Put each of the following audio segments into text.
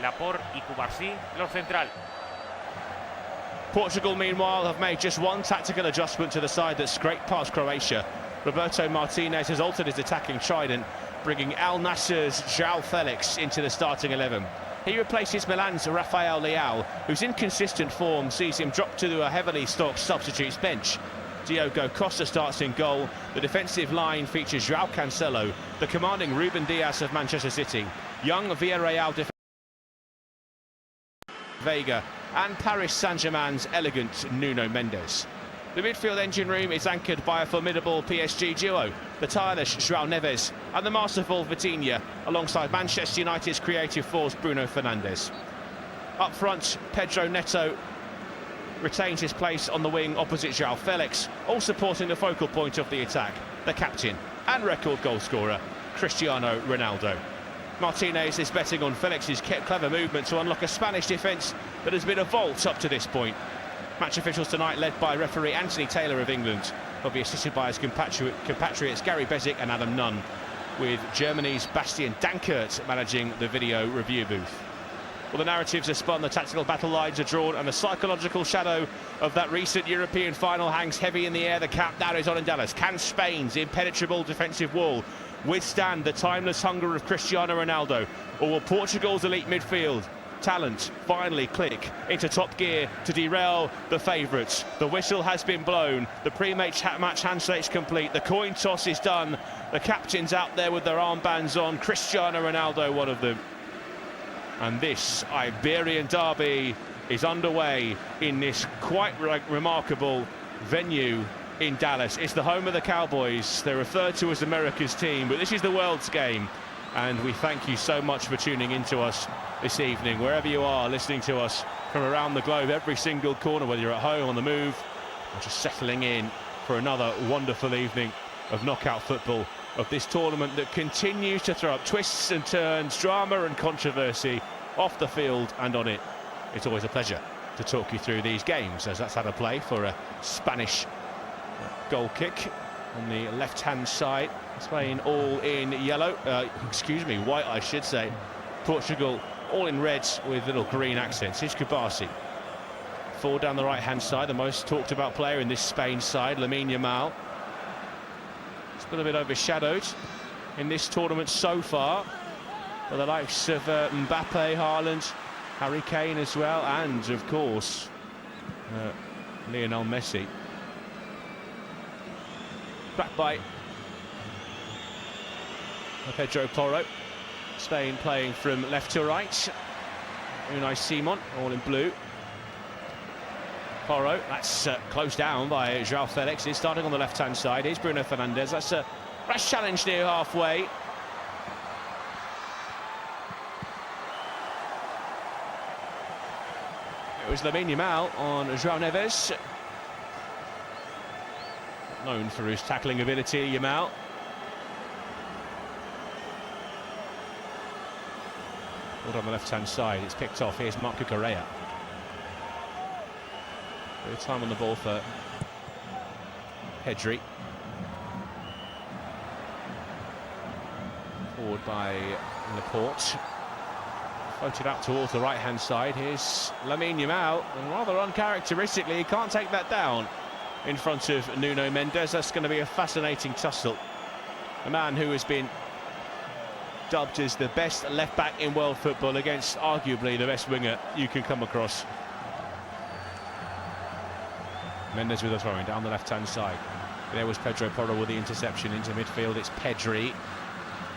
Laporte y Cubarsí, los central. Portugal, meanwhile, have made just one tactical adjustment to the side that scraped past Croatia. Roberto Martínez has altered his attacking trident, bringing Al Nassr's João Felix into the starting 11. He replaces Milan's Rafael Leao, whose inconsistent form sees him drop to a heavily stocked substitutes bench. Diogo Costa starts in goal. The defensive line features João Cancelo, the commanding Ruben Dias of Manchester City, young Villarreal defender Vega, and Paris Saint-Germain's elegant Nuno Mendes. The midfield engine room is anchored by a formidable PSG duo, the tireless João Neves and the masterful Vitinha, alongside Manchester United's creative force Bruno Fernandes. Up front, Pedro Neto retains his place on the wing opposite João Felix, all supporting the focal point of the attack, the captain and record goalscorer, Cristiano Ronaldo. Martínez is betting on Felix's clever movement to unlock a Spanish defence that has been a vault up to this point. Match officials tonight led by referee Anthony Taylor of England. He'll be assisted by his compatriots Gary Bezic and Adam Nunn, with Germany's Bastian Dankert managing the video review booth. Well, the narratives are spun, the tactical battle lines are drawn, and the psychological shadow of that recent European final hangs heavy in the air. The countdown is on in Dallas. Can Spain's impenetrable defensive wall withstand the timeless hunger of Cristiano Ronaldo, or will Portugal's elite midfield talent finally click into top gear to derail the favourites? The whistle has been blown, the pre-match handshake's complete, the coin toss is done, the captain's out there with their armbands on, Cristiano Ronaldo one of them. And this Iberian derby is underway in this quite remarkable venue in Dallas. It's the home of the Cowboys. They're referred to as America's team, but this is the world's game. And we thank you so much for tuning in to us this evening, wherever you are listening to us from around the globe, every single corner, whether you're at home, on the move, or just settling in for another wonderful evening of knockout football, of this tournament that continues to throw up twists and turns, drama and controversy off the field and on it. It's always a pleasure to talk you through these games, as that's had a play for a Spanish goal kick on the left-hand side. Spain all in yellow, white I should say. Portugal all in red with little green accents. Here's Cubarsí. Forward down the right-hand side, the most talked about player in this Spain side, Lamine Yamal. It's been a bit overshadowed in this tournament so far by the likes of Mbappe, Haaland, Harry Kane as well, and of course Lionel Messi. Back by Pedro Porro. Spain playing from left to right. Unai Simon, all in blue. Porro, that's closed down by João Felix. He's starting on the left-hand side. Here's Bruno Fernandes. That's a rash challenge near halfway. It was Lamine Yamal on João Neves. Known for his tackling ability, Yamal. Hold on the left-hand side, it's picked off. Here's Marc Cucurella. Bit of time on the ball for Pedri. Forward by Laporte. Floated out towards the right-hand side. Here's Lamine Yamal, and rather uncharacteristically, he can't take that down in front of Nuno Mendes. That's going to be a fascinating tussle. A man who has been dubbed as the best left-back in world football against arguably the best winger you can come across. Mendes with a throw-in down the left-hand side. There was Pedro Porro with the interception into midfield. It's Pedri.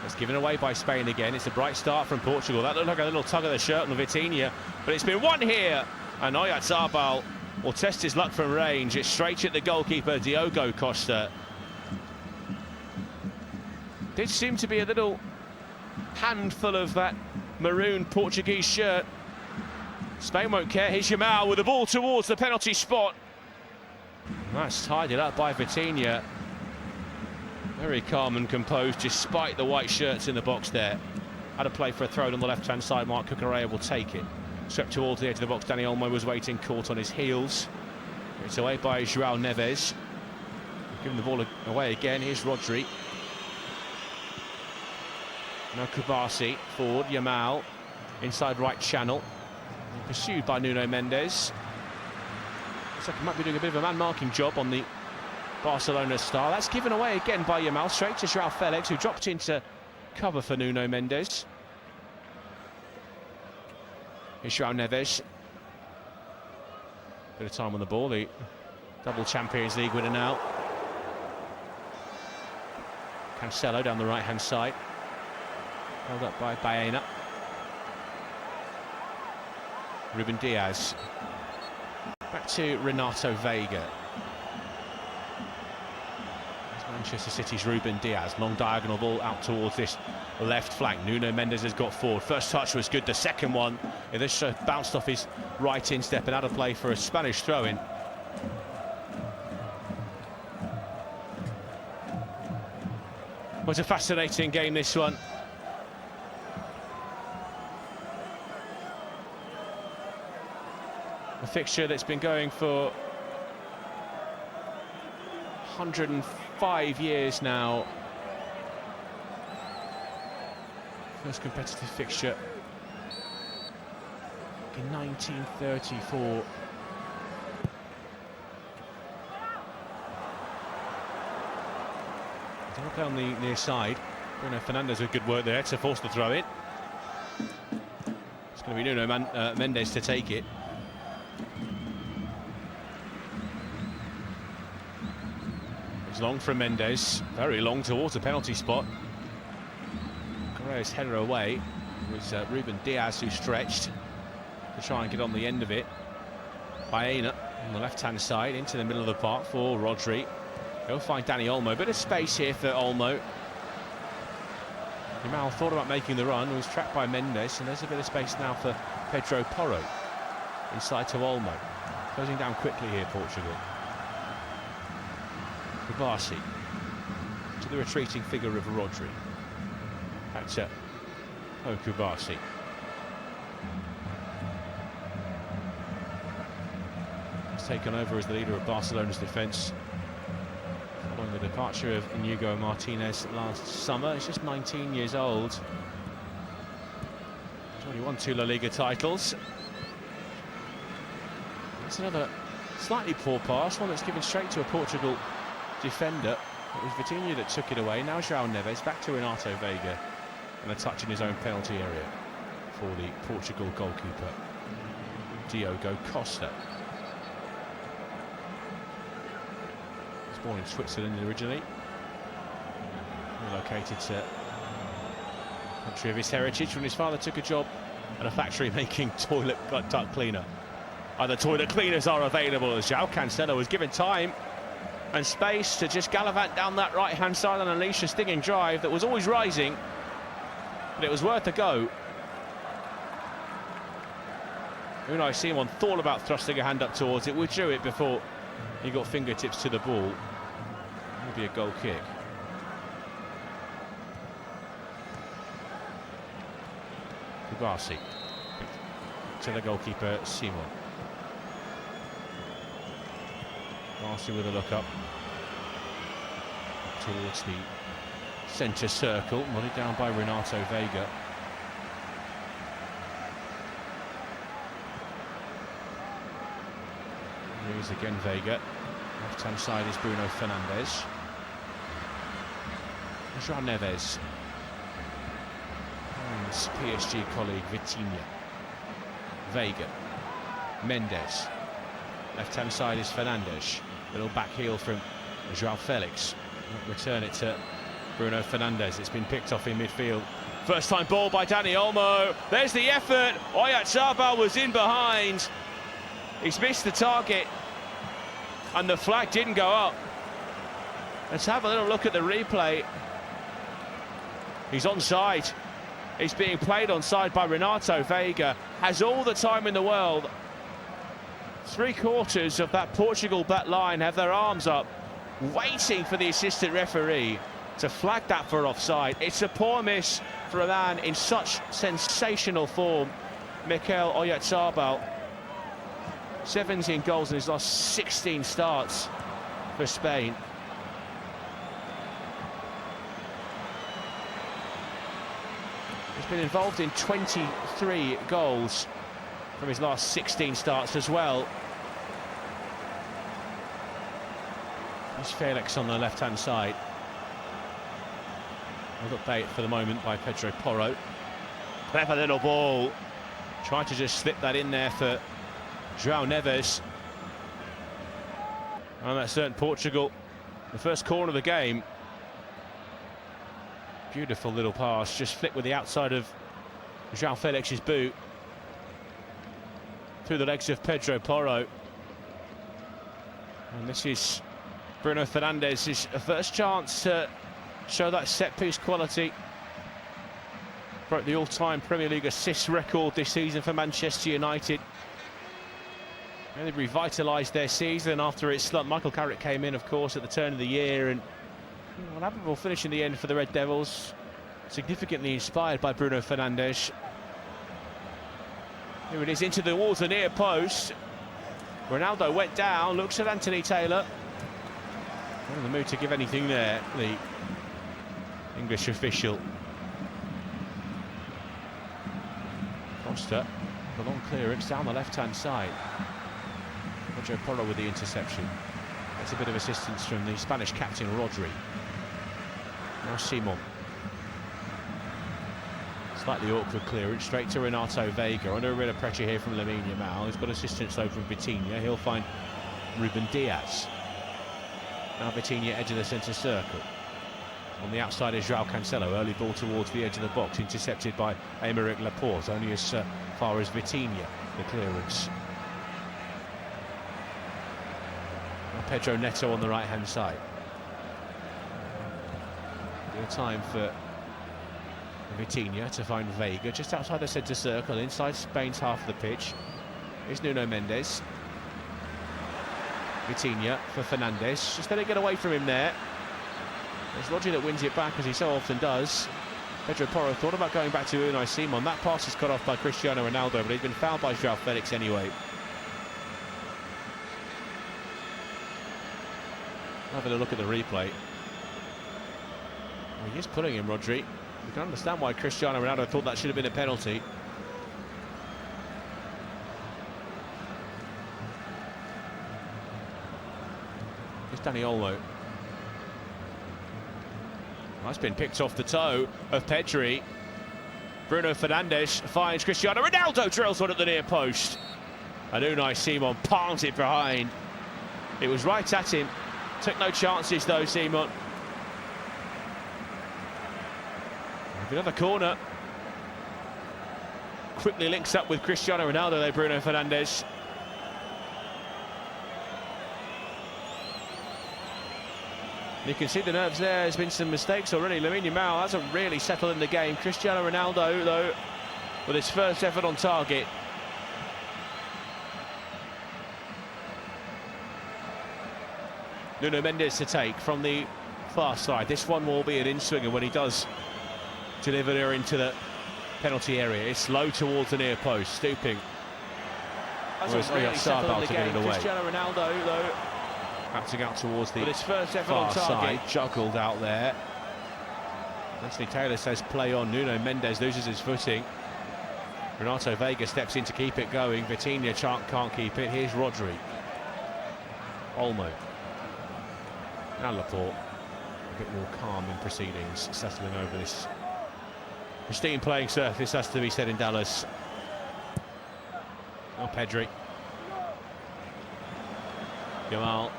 It's given away by Spain again. It's a bright start from Portugal. That looked like a little tug of the shirt on Vitinha, but it's been won here. And Oyarzabal will test his luck from range. It's straight at the goalkeeper, Diogo Costa. Did seem to be a little handful of that maroon Portuguese shirt. Spain won't care. Here's Yamal with the ball towards the penalty spot. That's tidied up by Vitinha. Very calm and composed despite the white shirts in the box there. Had a play for a throw on the left-hand side. Marc Cucurella will take it. Swept towards the edge of the box. Dani Olmo was waiting, caught on his heels. It's away by João Neves. Giving the ball away again. Here's Rodri. Now Cubarsí forward. Yamal inside right channel. Pursued by Nuno Mendes. Looks like he might be doing a bit of a man-marking job on the Barcelona star. That's given away again by Yamal, straight to João Felix, who dropped into cover for Nuno Mendes. Here's João Neves. Bit of time on the ball, the double Champions League winner now. Cancelo down the right-hand side. Held up by Baena. Ruben Diaz. Back to Renato Veiga. Manchester City's Ruben Diaz. Long diagonal ball out towards this left flank. Nuno Mendes has got forward. First touch was good. The second one, this bounced off his right instep and out of play for a Spanish throw-in. Was a fascinating game, this one. A fixture that's been going for 105 years now. First competitive fixture in 1934. Down the near side. Bruno Fernandes with good work there to force the throw in. It's going to be Nuno Mendes to take it. It's long from Mendes, very long towards the penalty spot. Correa's header away. It was Ruben Diaz who stretched to try and get on the end of it. Baena on the left-hand side into the middle of the park for Rodri. He'll find Dani Olmo. Bit of space here for Olmo. Yamal thought about making the run, was trapped by Mendes, and there's a bit of space now for Pedro Porro. Inside to Olmo. Closing down quickly here, Portugal. Kubasi to the retreating figure of Rodri. Back to Kubasi. He's taken over as the leader of Barcelona's defence. Following the departure of Inigo Martínez last summer. He's just 19 years old. He's already won 2 La Liga titles. That's another slightly poor pass, one that's given straight to a Portugal defender. It was Vitinha that took it away. Now João Neves, back to Renato Veiga, and a touch in his own penalty area for the Portugal goalkeeper, Diogo Costa. Born in Switzerland originally, relocated to the country of his heritage when his father took a job at a factory making toilet duct cleaner. Other toilet cleaners are available as João Cancelo was given time and space to just gallivant down that right-hand side and unleash a stinging drive that was always rising, but it was worth a go. Unai Simon thought about thrusting a hand up towards it, withdrew it before he got fingertips to the ball. Maybe a goal kick. Kubasi to the goalkeeper Simon. Kubasi with a look up towards the centre circle, nodded down by Renato Veiga. Here is again Veiga. Left-hand side is Bruno Fernandes. João Neves. And his PSG colleague Vitinha. Veiga. Mendes. Left-hand side is Fernandes. Little back heel from João Felix. Return it to Bruno Fernandes. It's been picked off in midfield. First time ball by Dani Olmo. There's the effort. Oyarzabal was in behind. He's missed the target. And the flag didn't go up. Let's have a little look at the replay. He's onside. He's being played onside by Renato Veiga. Has all the time in the world. 3/4 of that Portugal back line have their arms up, waiting for the assistant referee to flag that for offside. It's a poor miss for a man in such sensational form, Mikel Oyarzabal. 17 goals in his last 16 starts for Spain. been involved in 23 goals from his last 16 starts as well. There's Felix on the left-hand side. Held up bait for the moment by Pedro Porro. Clever little ball. Tried to just slip that in there for João Neves. And that's certain Portugal. The first corner of the game. Beautiful little pass. Just flicked with the outside of João Felix's boot. Through the legs of Pedro Porro. And this is Bruno Fernandes's first chance to show that set-piece quality. Broke the all-time Premier League assist record this season for Manchester United. And they've revitalised their season after its slump. Michael Carrick came in, of course, at the turn of the year, and an admirable finish in the end for the Red Devils. Significantly inspired by Bruno Fernandes. Here it is into towards the near post. Ronaldo went down, looks at Anthony Taylor. Not in the mood to give anything there, the English official. Costa, the long clearance down the left-hand side. Pedro Porro with the interception. That's a bit of assistance from the Spanish captain, Rodri. Now Simon. Slightly awkward clearance, straight to Renato Vega. Under a bit of pressure here from Lamine Yamal. He's got assistance though from Vitinha. He'll find Ruben Diaz. Now Vitinha, edge of the centre circle. On the outside is João Cancelo. Early ball towards the edge of the box, intercepted by Aymeric Laporte. Only as far as Vitinha, the clearance. Now Pedro Neto on the right-hand side. Good time for Vitinha to find Vega just outside the centre circle, inside Spain's half of the pitch. Here's Nuno Mendes. Vitinha for Fernandes. Just let it get away from him there. It's Roger that wins it back, as he so often does. Pedro Porro thought about going back to Unai Simon. That pass is cut off by Cristiano Ronaldo, but he's been fouled by João Felix anyway. Having a look at the replay. Well, he is pulling him, Rodri. You can understand why Cristiano Ronaldo thought that should have been a penalty. Here's Dani Olmo. That's been picked off the toe of Pedri. Bruno Fernandes finds Cristiano Ronaldo, drills one at the near post. And Unai Simon palms it behind. It was right at him. Took no chances though, Simon. Another corner. Quickly links up with Cristiano Ronaldo there, Bruno Fernandes. You can see the nerves there. There's been some mistakes already. Lamine Yamal hasn't really settled in the game. Cristiano Ronaldo, though, with his first effort on target. Nuno Mendes to take from the far side. This one will be an in-swinger when he does deliver her into the penalty area. It's low towards the near post, stooping. Hasn't really settled in the game. Cristiano Ronaldo, though, acting out towards the far side, juggled out there. Anthony Taylor says play on. Nuno Mendes loses his footing. Renato Vega steps in to keep it going. Vitinha can't keep it. Here's Rodri. Olmo. Now Laporte. A bit more calm in proceedings, settling over this pristine playing surface, has to be said in Dallas. Now Pedri. Yamal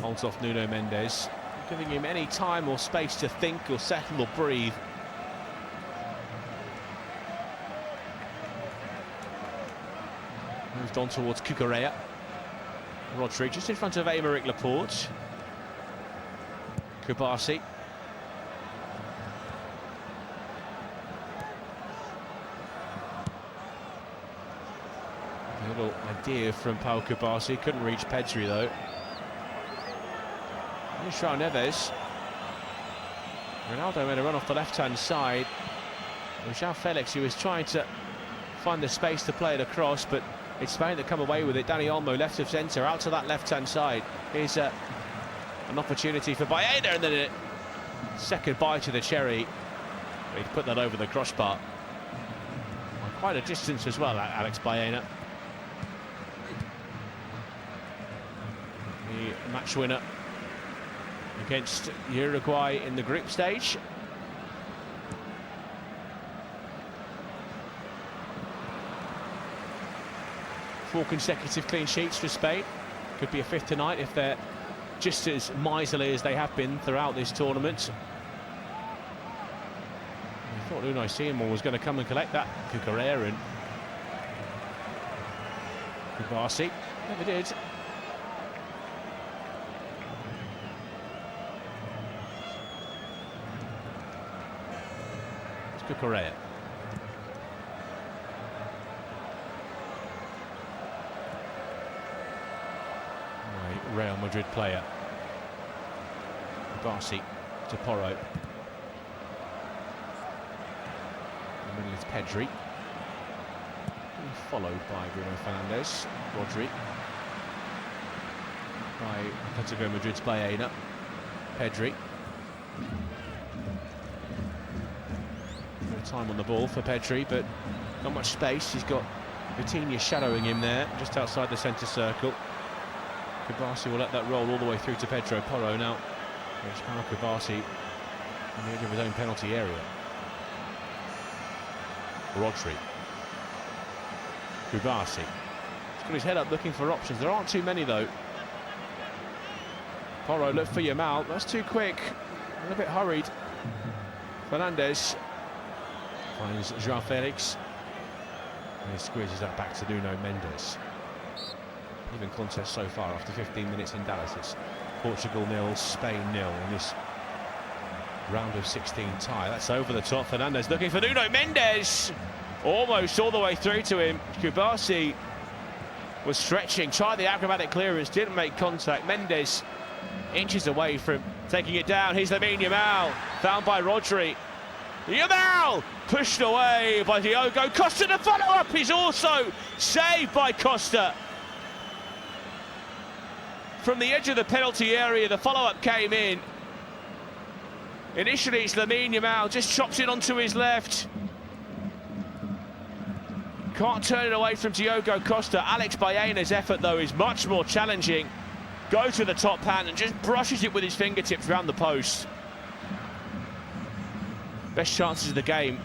holds off Nuno Mendes, giving him any time or space to think or settle or breathe. Moved on towards Cucurella. Rodri just in front of Aymeric Laporte. Kubasi. A little idea from Pau Kubasi, couldn't reach Pedri though. Here's João Neves. Ronaldo made a run off the left-hand side. It was João Felix who was trying to find the space to play it across, but it's Spain that come away with it. Dani Olmo left of centre, out to that left-hand side. Here's an opportunity for Baena, and then a second bite to the cherry. He'd put that over the crossbar. quite a distance as well, Alex Baena. The match winner against Uruguay in the group stage. Four consecutive clean sheets for Spain. Could be a fifth tonight if they're just as miserly as they have been throughout this tournament. I thought Unai Simon was going to come and collect that. Cucurella and Kubasi never did. It's Cucurella. Real Madrid player. Kubasi to Porro. In the middle is Pedri. Followed by Bruno Fernandes. Rodri. By Atletico Madrid's Baena. Pedri. No time on the ball for Pedri, but not much space. He's got Vitinha shadowing him there, just outside the centre circle. Kubasi will let that roll all the way through to Pedro Porro now. There's Kubasi on the edge of his own penalty area. Rodri. Kubasi. He's got his head up looking for options. There aren't too many though. Porro, look for Yamal. That's too quick. A little bit hurried. Fernandes finds João Felix. And he squeezes that back to Nuno Mendes. Even contest so far after 15 minutes in Dallas. It's Portugal 0, Spain 0 in this round of 16 tie. That's over the top. Fernandes looking for Nuno Mendes. Almost all the way through to him. Kubasi was stretching, tried the acrobatic clearance, didn't make contact. Mendes inches away from taking it down. Here's Lamine Yamal, found by Rodri. Yamal pushed away by Diogo Costa. The follow-up is also saved by Costa. From the edge of the penalty area, the follow-up came in. Initially, it's Lamine Yamal, just chops it onto his left. Can't turn it away from Diogo Costa. Alex Baena's effort, though, is much more challenging. Goes to the top hand and just brushes it with his fingertips around the post. Best chances of the game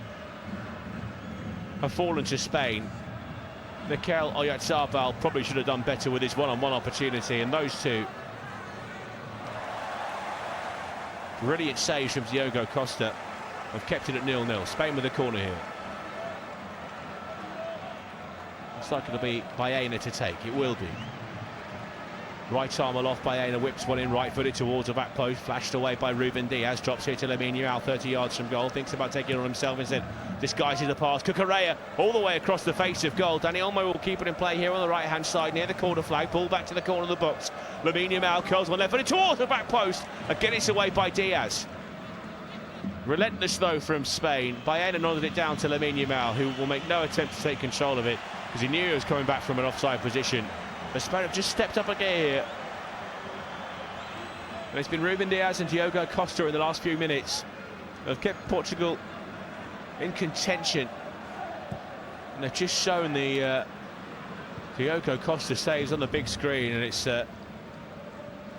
have fallen to Spain. Mikel Oyarzabal probably should have done better with his one-on-one opportunity, and those two brilliant saves from Diogo Costa have kept it at 0-0. Spain with the corner here. It's like it'll be Baena to take. It will be. Right arm aloft, Baena whips one in right-footed towards the back post, flashed away by Ruben Diaz, drops here to Lamine Yamal, 30 yards from goal, thinks about taking it on himself instead, disguises the pass. Cucurella all the way across the face of goal. Dani Olmo will keep it in play here on the right-hand side near the corner flag, ball back to the corner of the box. Lamine Yamal curls one left-footed towards the back post, again it's away by Diaz. Relentless though from Spain. Baena nodded it down to Lamine Yamal, who will make no attempt to take control of it because he knew he was coming back from an offside position. The Spain have just stepped up again here. And it's been Ruben Diaz and Diogo Costa in the last few minutes. They've kept Portugal in contention. And they've just shown the Diogo Costa saves on the big screen, and it's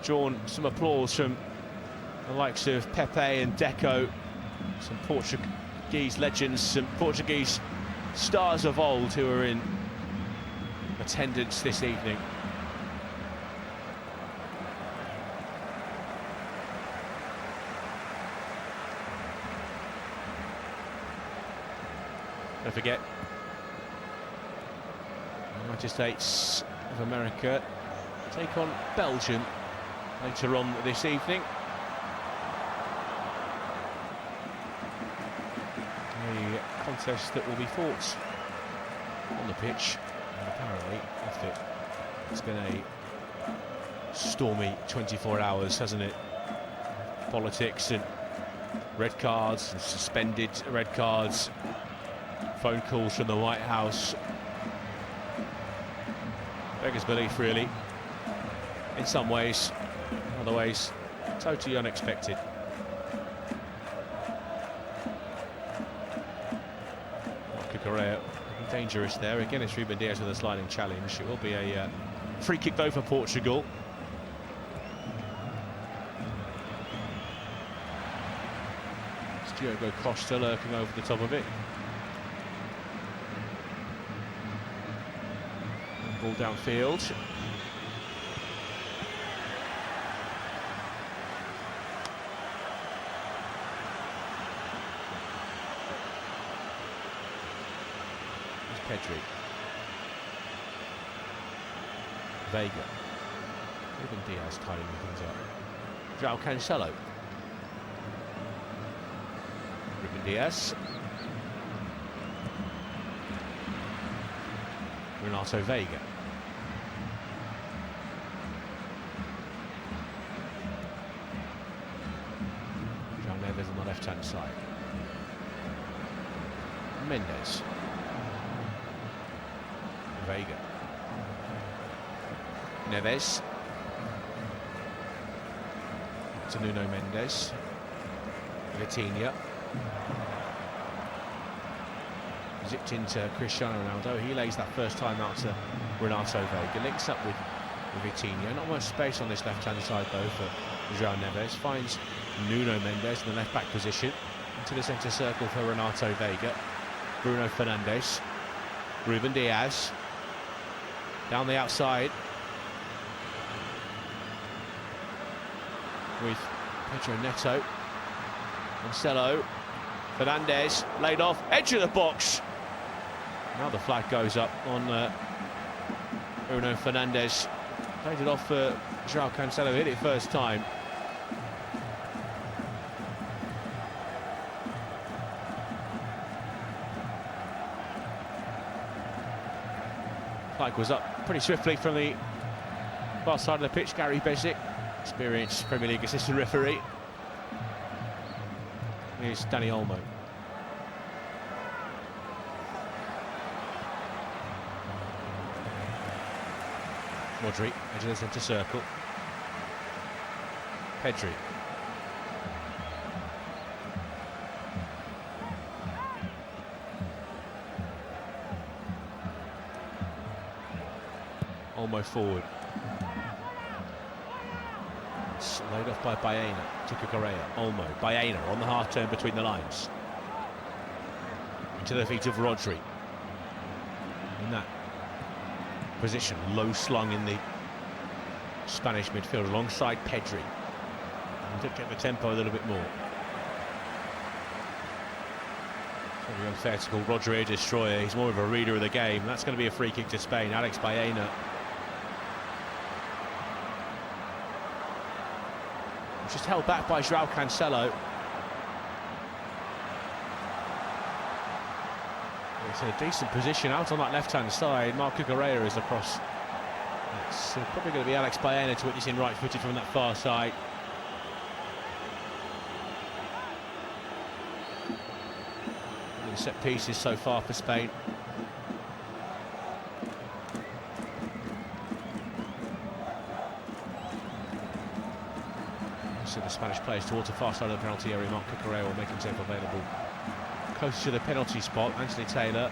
drawn some applause from the likes of Pepe and Deco, some Portuguese legends, some Portuguese stars of old who are in attendance this evening. Don't forget, the United States of America take on Belgium later on this evening. A contest that will be fought on the pitch, and apparently after it's been a stormy 24 hours, hasn't it? Politics and red cards and suspended red cards, phone calls from the White House. Beggars belief, really. In some ways, in other ways, totally unexpected. Cucurella Dangerous there. Again, it's Ruben Dias with a sliding challenge. It will be a free kick though for Portugal. It's Diogo Costa lurking over the top of it. Ball downfield. Pedri. Vega. Ruben Dias tidying things up. João Cancelo. Ruben Dias. Renato Vega. João Neves on the left-hand side. Mendes. Vega. Neves. To Nuno Mendes. Vitinha. Zipped into Cristiano Ronaldo. He lays that first time out to Renato Vega. Links up with Vitinha. Not much space on this left-hand side though for João Neves. Finds Nuno Mendes in the left-back position. Into the centre circle for Renato Vega. Bruno Fernandes. Ruben Dias. Down the outside with Pedro Neto. Gonçalo Fernandes laid off, edge of the box. Now the flag goes up on Bruno Fernandes. Played it off for João Cancelo, hit it first time. Flag was up pretty swiftly from the far side of the pitch. Gary Beswick, experienced Premier League assistant referee. Here's Dani Olmo. Modric, edge of the centre circle. Pedri. Olmo forward. It's laid off by Baena to Cucurella. Olmo, Baena on the half turn between the lines. Into the feet of Rodri. In that position, low slung in the Spanish midfield alongside Pedri. And to get the tempo a little bit more. It's very unfair to call Rodri a destroyer. He's more of a reader of the game. That's going to be a free kick to Spain. Alex Baena. Just held back by João Cancelo. It's in a decent position out on that left-hand side. Marc Cucurella is across. It's probably going to be Alex Baena to witness in right-footed from that far side. And the set pieces so far for Spain. So the Spanish players towards the far side of the penalty area. Marc Cucurella will make himself available close to the penalty spot. Anthony Taylor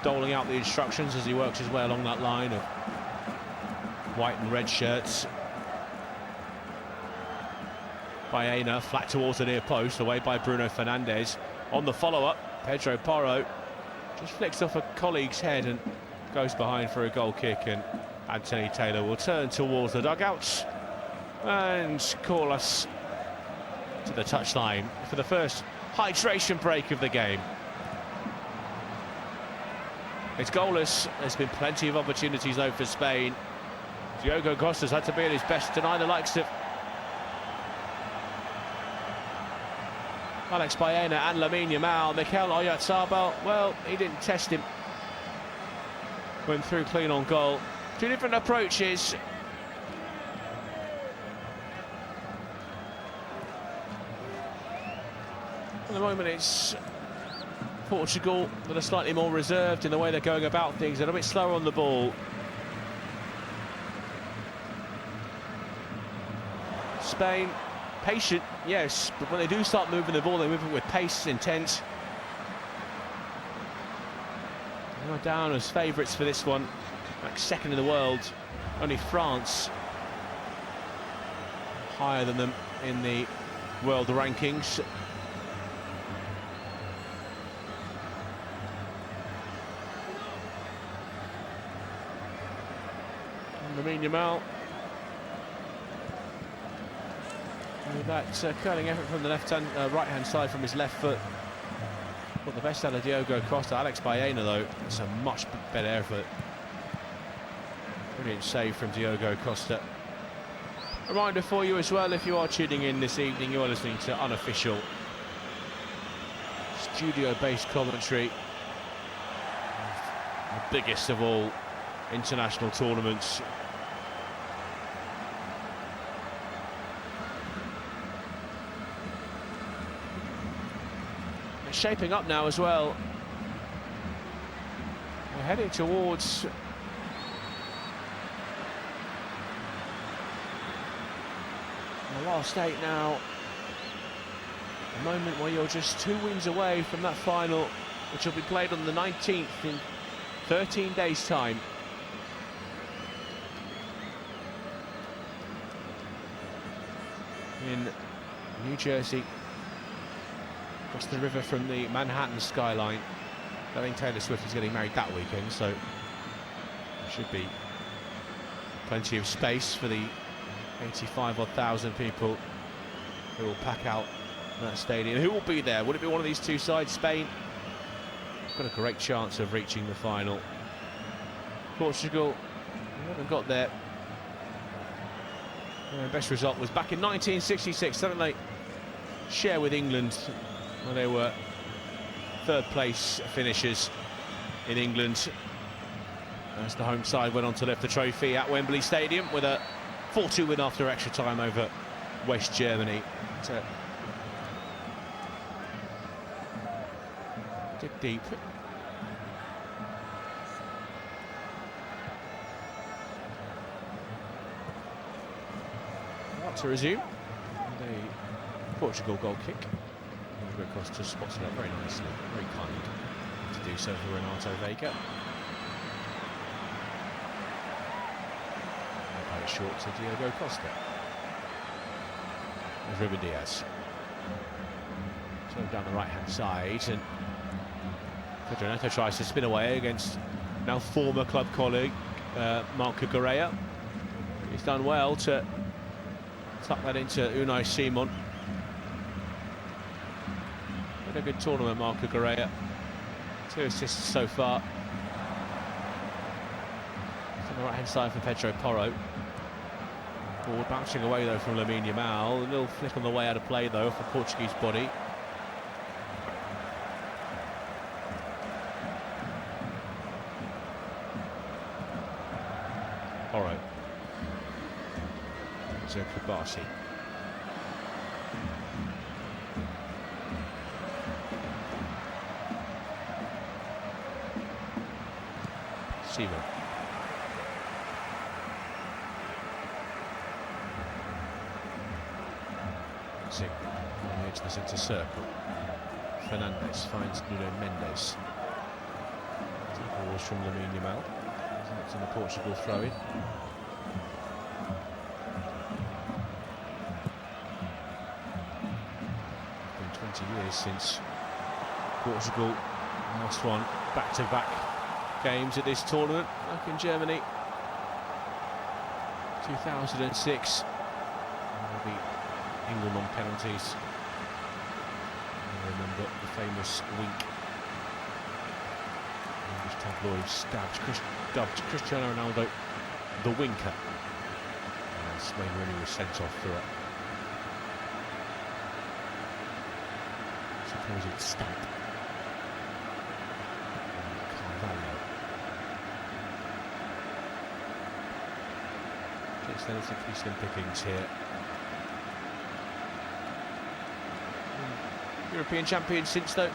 doling out the instructions as he works his way along that line of white and red shirts. Baena flat towards the near post, away by Bruno Fernandes. On the follow-up, Pedro Porro just flicks off a colleague's head and goes behind for a goal kick, and Anthony Taylor will turn towards the dugouts and call us to the touchline for the first hydration break of the game. It's goalless. There's been plenty of opportunities though for Spain. Diogo Costa's had to be at his best to deny the likes of Alex Baena and Lamine Yamal. Mikel Oyarzabal, well, he didn't test him. Went through clean on goal. Two different approaches. At the moment it's Portugal that are slightly more reserved in the way they're going about things. They're a bit slower on the ball. Spain, patient, yes, but when they do start moving the ball, they move it with pace, intent. They are down as favourites for this one, like second in the world. Only France higher than them in the world rankings. Lamine Yamal with that curling effort from the right-hand side from his left foot. Got the best out of Diogo Costa. Alex Baena, though, it's a much better effort. Brilliant save from Diogo Costa. Reminder for you as well, if you are tuning in this evening, you are listening to unofficial studio-based commentary. The biggest of all international tournaments. It's shaping up now as well. We're heading towards the last eight now. A moment where you're just 2 wins away from that final, which will be played on the 19th in 13 days' time. In New Jersey, across the river from the Manhattan skyline. I think Taylor Swift is getting married that weekend, so there should be plenty of space for the 85,000 people who will pack out that stadium. Who will be there? Would it be one of these two sides? Spain got a great chance of reaching the final. Portugal haven't got there. Their best result was back in 1966, something they share with England, where they were third place finishers in England, as the home side went on to lift the trophy at Wembley Stadium with a 4-2 win after extra time over West Germany. To dig deep. To resume the Portugal goal kick. Across to spots it up very nicely, very kind to do so for Renato Vega. Play it short to Diogo Costa. There's Ruben Diaz. So down the right-hand side, and Renato tries to spin away against now former club colleague Marco Correa. He's done well to tuck that into Unai Simon. Had a good tournament, Marco Correa. 2 assists so far. On the right-hand side for Pedro Porro. Ball bouncing away though from Lamine Yamal. A little flick on the way out of play though for Portuguese body. Porro. So Kubasi. Simon. Zing on the edge of the centre circle. Fernandes finds Nuno Mendes. Balls from Lamine Yamal. That's in the Portugal throw-in. Been 20 years since Portugal last won back-to-back games at this tournament, back in Germany, 2006. Maybe England on penalties. I remember the famous wink. English tabloids dubbed Cristiano Ronaldo the winker, as Wayne Rooney was sent off for a supposed stamp. It's relatively slim pickings here. European champions since though.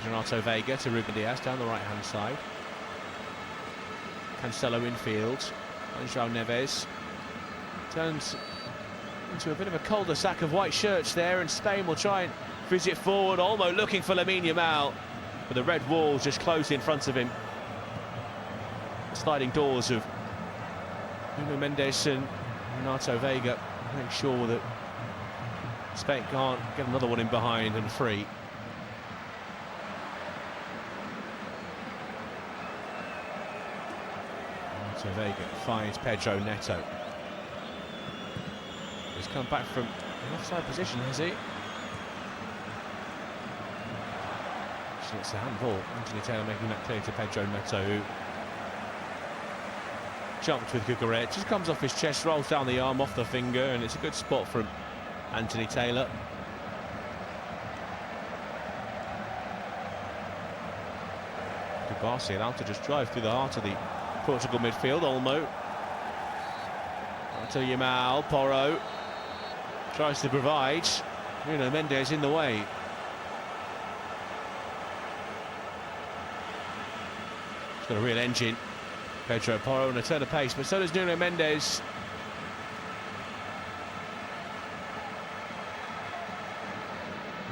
Renato Vega to Ruben Diaz down the right-hand side. Cancelo infield. João Neves turns into a bit of a cul-de-sac of white shirts there, and Spain will try and Fizz it forward, Olmo looking for Lamine Yamal, but the red wall just closed in front of him. The sliding doors of Nuno Mendes and Renato Veiga, making sure that Spain can't get another one in behind and free. Renato Veiga finds Pedro Neto. He's come back from an offside position, has he? Actually, it's a handball. Anthony Taylor making that clear to Pedro Neto, who jumped with Cucurella. Just comes off his chest, rolls down the arm, off the finger, and it's a good spot from Anthony Taylor. Kubasi allowed to just drive through the heart of the Portugal midfield. Olmo to Yamal, Porro tries to provide. Nuno Mendes in the way. He's got a real engine. Pedro Porro on a turn of pace, but so does Nuno Mendes.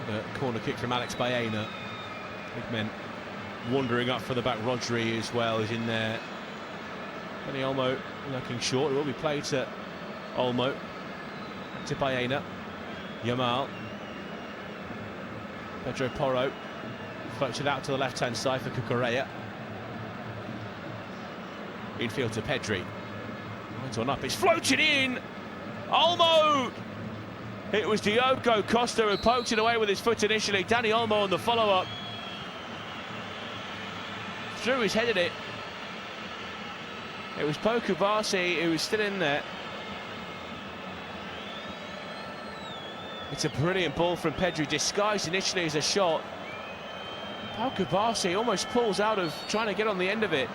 A corner kick from Alex Baena. Big men wandering up for the back. Rodri as well is in there. Dani Olmo looking short. It will be played to Olmo. Back to Baena. Yamal. Pedro Porro floats it out to the left-hand side for Cucurella. Infield to Pedri. Right on up, it's floated in! Olmo! It was Diogo Costa who poked it away with his foot initially. Dani Olmo on the follow-up. Threw his head at it. It was Kubasi who was still in there. It's a brilliant ball from Pedri, disguised initially as a shot. Kubasi almost pulls out of trying to get on the end of it.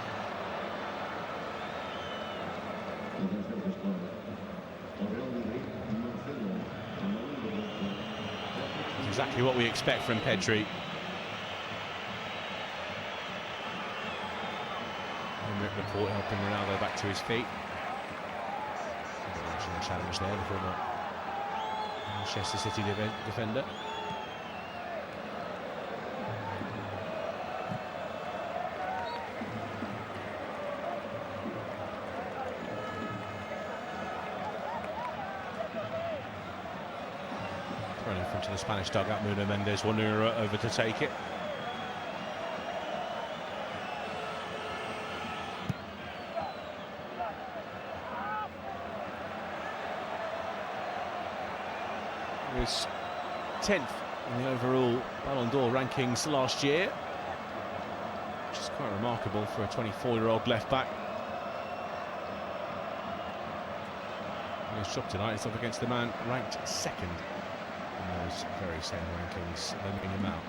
Exactly what we expect from Pedri. Report helping Ronaldo back to his feet. A challenge there before the Manchester City defender. Thrown in front of the Spanish dugout. Nuno Mendes wandering over to take it. He was 10th in the overall Ballon d'Or rankings last year, which is quite remarkable for a 24-year-old left-back. His job tonight is up against the man ranked second in those very same rankings, Lamine Yamal.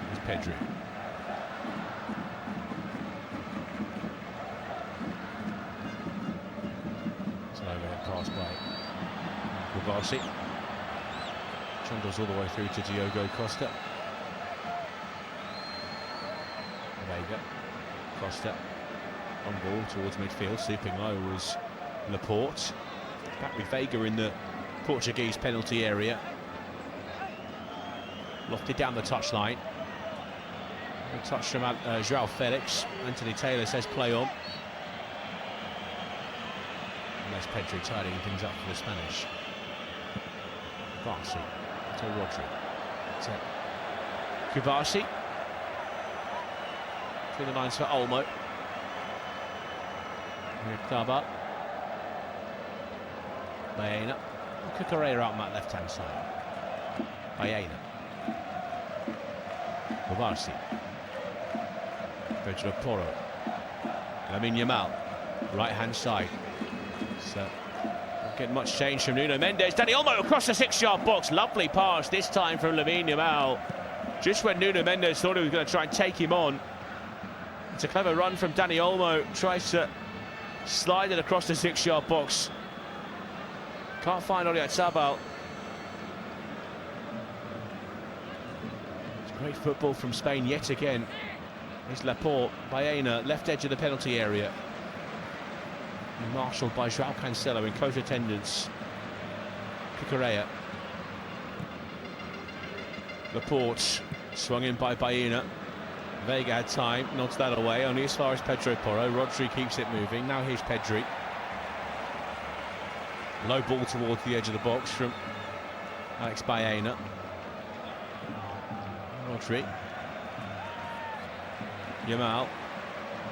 Here's Pedri. Pass by Kubasi. Trundles all the way through to Diogo Costa. Veiga. Costa on ball towards midfield. Swooping low was Laporte. Back with Veiga in the Portuguese penalty area. Lofted down the touchline. A touch from João Felix. Anthony Taylor says play on. There's Pedri tidying things up for the Spanish. Kubasi to Rodri. To Kubasi. Through the lines for Olmo. Here Kaba. Baena. Cucurella out on that left-hand side. Baena. Kubasi. Pedro Porro. Lamine Yamal. Right-hand side. So, not getting much change from Nuno Mendes. Dani Olmo across the 6-yard box. Lovely pass this time from Lamine Yamal. Just when Nuno Mendes thought he was going to try and take him on. It's a clever run from Dani Olmo. Tries to slide it across the 6-yard box. Can't find Oyarzabal. It's great football from Spain yet again. Here's Laporte, Baena, left edge of the penalty area. And marshalled by João Cancelo in close attendance. Cucurella. Laporte, swung in by Baena. Vega had time, nods that away, only as far as Pedro Porro. Rodri keeps it moving. Now here's Pedri. Low ball towards the edge of the box from Alex Baena. Rodri. Yamal.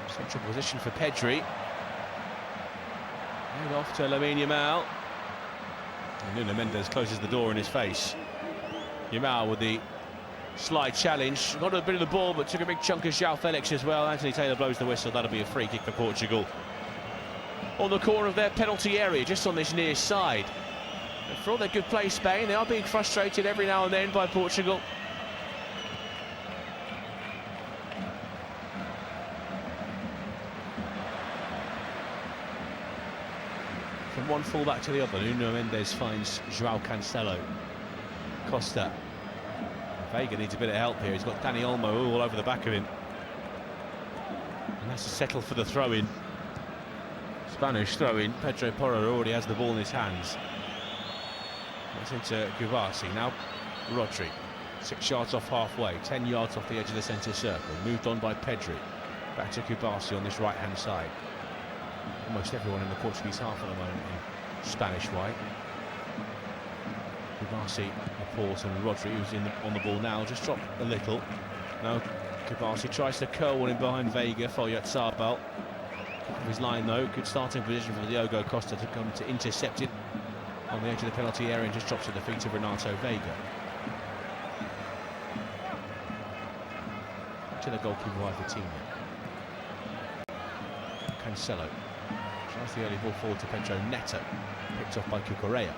Central position for Pedri. And off to Lamine Yamal. And Nuno Mendes closes the door in his face. Yamal with the slide challenge. Got a bit of the ball, but took a big chunk of João Felix as well. Anthony Taylor blows the whistle. That'll be a free kick for Portugal. On the corner of their penalty area, just on this near side. And for all their good play, Spain, they are being frustrated every now and then by Portugal. From one fullback to the other, Nuno Mendes finds João Cancelo. Costa. Vega needs a bit of help here. He's got Dani Olmo all over the back of him. And that's to settle for the throw-in. Spanish throw-in. Pedro Porro already has the ball in his hands. That's into Guvasi. Now Rodri. 6 yards off halfway. 10 yards off the edge of the centre circle. Moved on by Pedri. Back to Guvasi on this right-hand side. Almost everyone in the Portuguese half at the moment in Spanish white. Guvasi, Laporte and Rodri, who's on the ball now, just dropped a little. Now Guvasi tries to curl one in behind Vega for Yatzabal. His line though, good starting position for Diogo Costa to come to intercept it on the edge of the penalty area and just drops at the feet of Renato Vega. To the goalkeeper Vitinha. Cancelo. Tries the early ball forward to Pedro Neto. Picked off by Cucurella.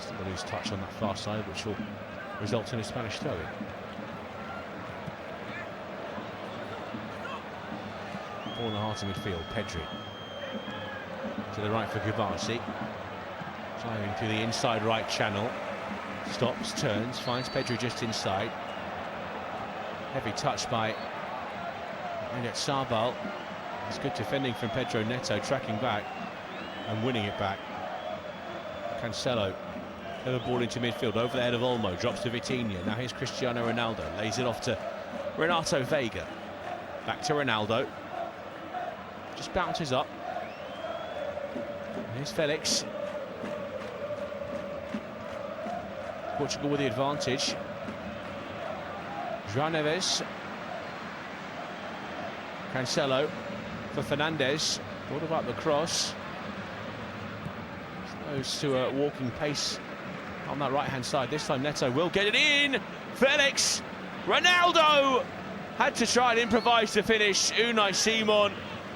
Still a loose touch on that far side, which will result in a Spanish throw-in. Ball in the heart of midfield, Pedri. To the right for Guvasi. Driving through the inside right channel. Stops, turns, finds Pedri just inside. Heavy touch by Sabal. It's good defending from Pedro Neto, tracking back and winning it back. Cancelo. Over ball into midfield, over the head of Olmo, drops to Vitinha. Now here's Cristiano Ronaldo, lays it off to Renato Vega. Back to Ronaldo. Just bounces up. And here's Felix. Portugal with the advantage. João Neves. Cancelo for Fernandes. What about the cross? Slows to a walking pace on that right-hand side. This time Neto will get it in. Felix. Ronaldo had to try and improvise to finish. Unai Simon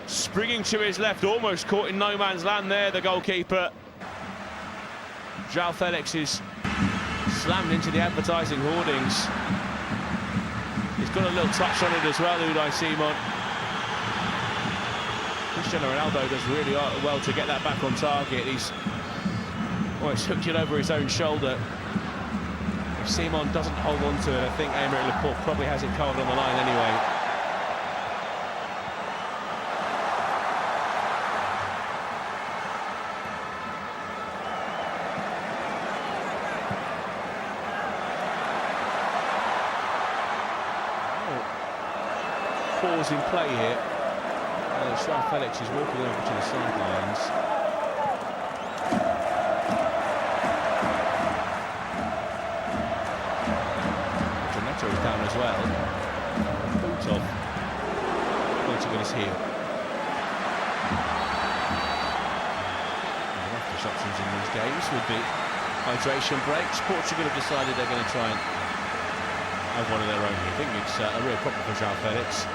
springing to his left, almost caught in no man's land there, the goalkeeper. João Felix is slammed into the advertising hoardings. He's got a little touch on it as well, Unai Simon. Cristiano Ronaldo does really well to get that back on target. He's hooked it over his own shoulder. If Simon doesn't hold on to it, I think Aymeric Laporte probably has it covered on the line anyway. Pause in play here. João Felix is walking over to the sidelines. Neto is down as well. Boot off. Portugal is here. The left options in these games would be hydration breaks. Portugal have decided they're going to try and have one of their own. I think it's a real problem for João Felix.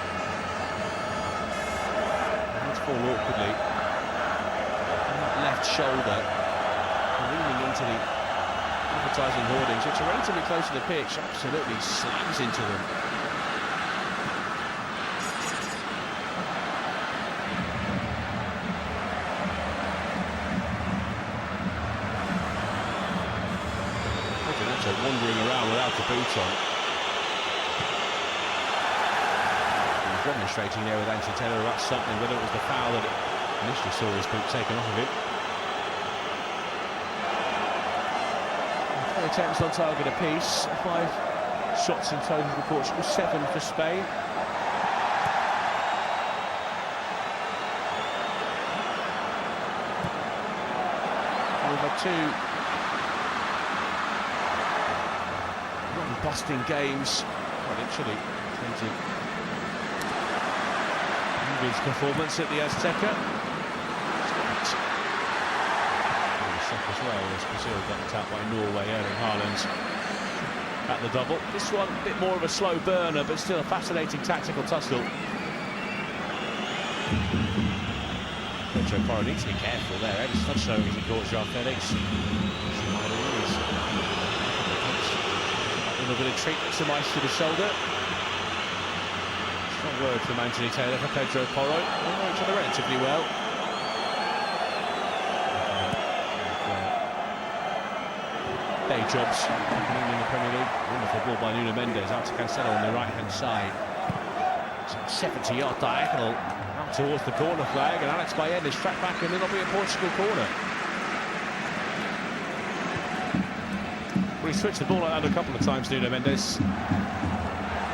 Fall awkwardly on that left shoulder, leaning into the advertising hoardings, which are relatively close to the pitch. Absolutely slams into them. Wandering around without the boot on. demonstrating there with Anthony Taylor about something, whether it was the foul that initially saw his boot taken off of him. 3 attempts on target apiece, 5 shots in total for Portugal, 7 for Spain. We've had 2 run-busting games, quite literally, in terms of Ingrid's performance at the Azteca. As well as Brazil got attacked by Norway, Erling Haaland at the double. This one a bit more of a slow burner, but still a fascinating tactical tussle. Pedro Porro needs to be careful there. It's not showing as he caught João Felix. A little bit of treatment, some ice to the shoulder. Strong word from Anthony Taylor for Pedro Porro. They know each other relatively well. Day jobs happening in the Premier League. Wonderful ball by Nuno Mendes out to Cancelo on the right-hand side. 70-yard diagonal out towards the corner flag, and Alex Baena is tracked back, and it'll be a Portugal corner. Well, he switched the ball around a couple of times, Nuno Mendes. And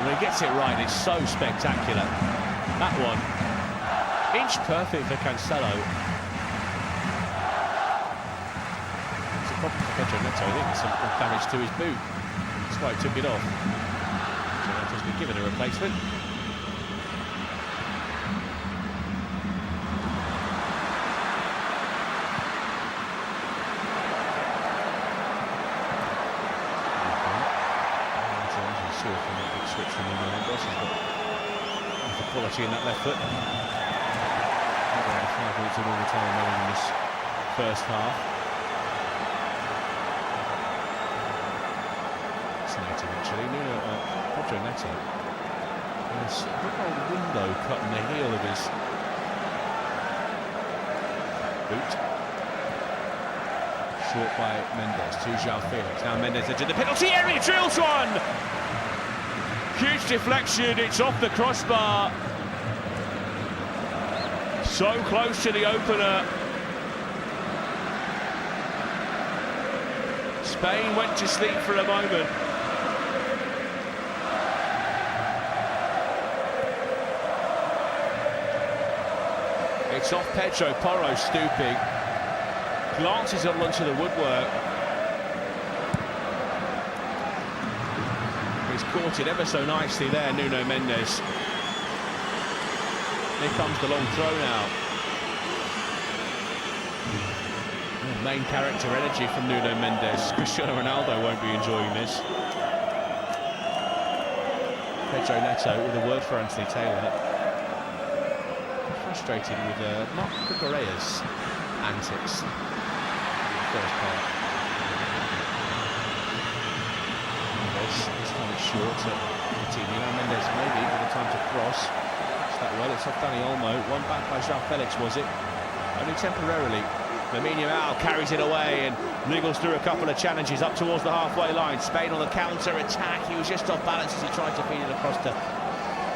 when he gets it right, it's so spectacular. That one, inch perfect for Cancelo. Pedro Neto, I think, some damage to his boot. That's why he took it off. So Neto's been given a replacement. Saw from that big switch from Nuno Mendes. He's got the quality in that left foot. 5 minutes of normal time remaining in this first half. Actually, Pedro Neto has a big old window cut in the heel of his boot. Short by Mendes to João Felix. Now Mendes into the penalty area, drills one! Huge deflection, it's off the crossbar. So close to the opener. Spain went to sleep for a moment. It's off Pedro Porro, stooping. Glances up onto the woodwork. He's caught it ever so nicely there, Nuno Mendes. Here comes the long throw now. Main character energy from Nuno Mendes. Cristiano Ronaldo won't be enjoying this. Pedro Neto with a word for Anthony Taylor. Frustrated with Mark Cucurella's antics in the first part. Mendes, this time it's short at Martínez. Now Mendes maybe with the time to cross. It's that well, it's off Dani Olmo. One back by João Felix, was it? Only temporarily. Lamine Yamal carries it away and wriggles through a couple of challenges up towards the halfway line. Spain on the counter-attack. He was just off balance as he tried to feed it across to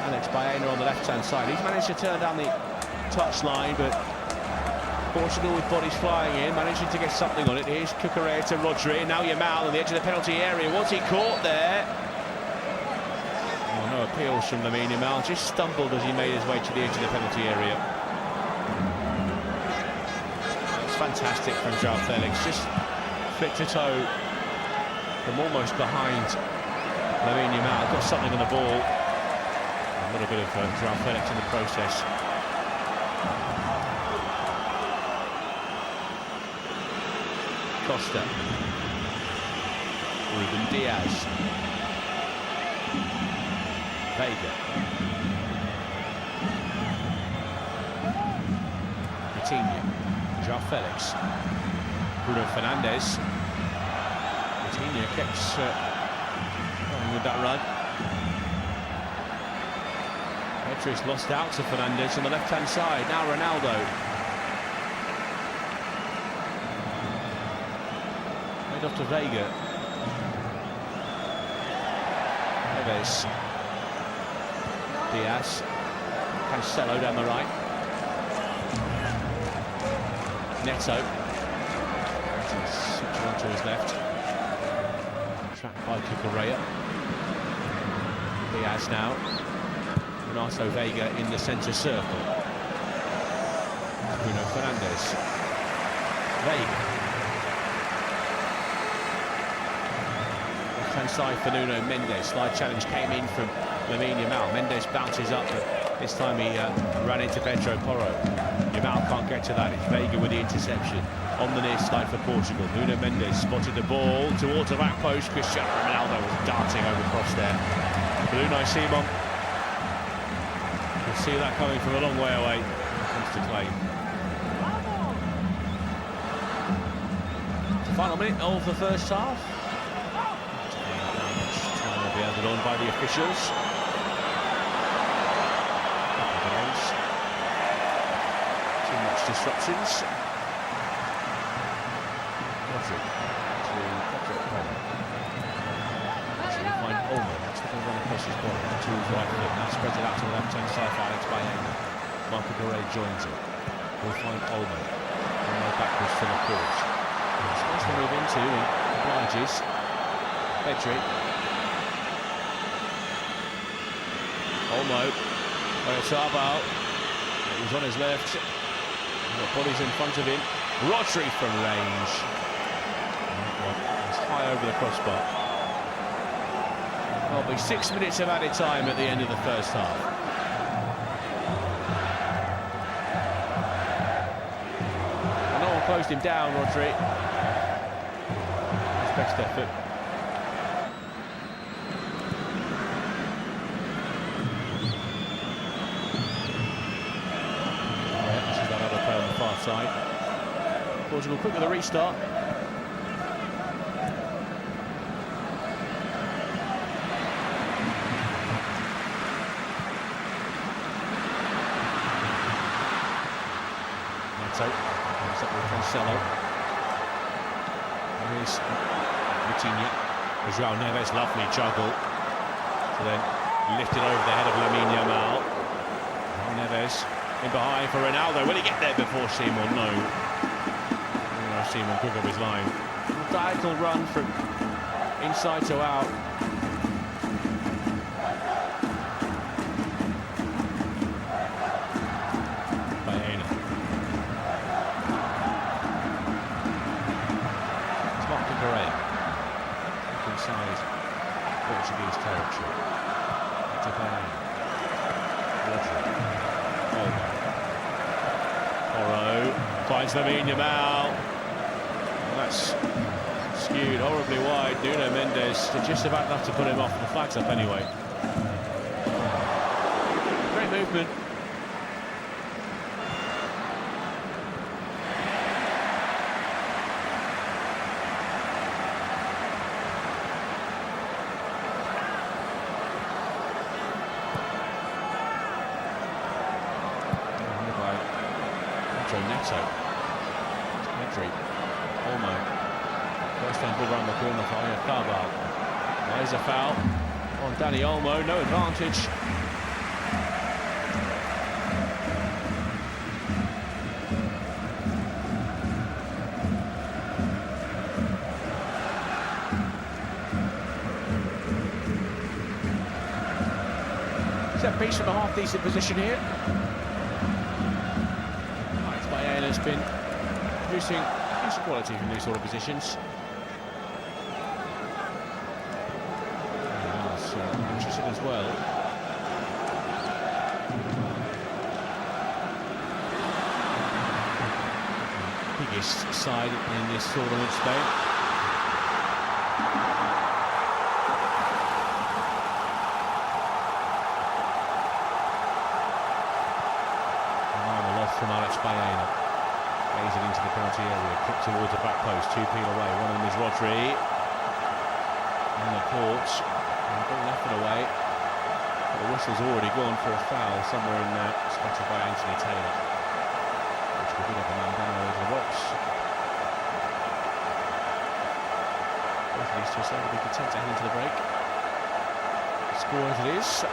Alex Baena on the left-hand side. He's managed to turn down the touchline, but Portugal with bodies flying in, managing to get something on it. Here's Cucurella to Rodri, now Yamal on the edge of the penalty area. Was he caught there? Oh, no appeals from Lamine Yamal, just stumbled as he made his way to the edge of the penalty area. That's fantastic from João Felix, just flicked a toe from almost behind Lamine Yamal, got something on the ball. A little bit of João Felix in the process. Costa, Ruben Diaz, Vega, Coutinho, João Felix, Bruno Fernandes. Coutinho kept going with that run. Pedri's lost out to Fernandes on the left-hand side. Now Ronaldo. Off to Vega. Neves. Diaz. Gonçalo down the right. Neto. Switching on to his left. Trapped by Cucurella. Diaz now. Renato Vega in the centre circle. Bruno Fernandes. Vega. Left-hand side for Nuno Mendes. Slide challenge came in from Lamine Yamal. Mendes bounces up, but this time he ran into Pedro Porro. Yamal can't get to that. It's Vega with the interception on the near side for Portugal. Nuno Mendes spotted the ball towards the back post. Cristiano Ronaldo was darting over across there. Bruno Simon. You can see that coming from a long way away. Comes to claim. The final minute of the first half. Time will be added on by the officials. Too much disruptions. Roja to Pedri. Should we find Olmo? That's going to run across his body to his right foot. Now spreads it out to the left-hand side for Alex Baena. Marco Garay joins it. We'll find Olmo. Olmo backwards to the court. Space to move into and obliges. Pedri. Olmo. Roberto. He was on his left. He's got bodies in front of him. Rodri from range. It's high over the crossbar. There'll be 6 minutes of added time at the end of the first half. And no one closed him down, Rodri. His best effort. Side. Portugal quick with a restart. Neto comes up with Gonçalo. Here's Martínez. João Neves, lovely juggle. So then lifted over the head of Lamine Yamal. Neves. In behind for Ronaldo. Will he get there before Simon? No. Simon quick up his line. Diagonal run from inside to out. Baena. It's Marco Garay. Inside Portuguese territory. To Baena. Finds Lamine Yamal. And that's skewed horribly wide. Nuno Mendes did just about enough to put him off. The flag's up anyway. Great movement. Neto. Pedri. Olmo. First time ball around the corner for Ayakabal. There's a foul on Danny Olmo. No advantage. Set piece from a half-decent position here. Has been producing decent quality from these sort of positions. Interested as well. Biggest side in this tournament, Spain. From Alex Baena. Gazing into the penalty area, kick towards the back post, 2 feet away. One of them is Rodri. On the court, and ball left and away. But the whistle's already gone for a foul somewhere in there, spotted by Anthony Taylor. Which will be up a man down over the box. Both of these two sides will be content to head into the break. Score as it is.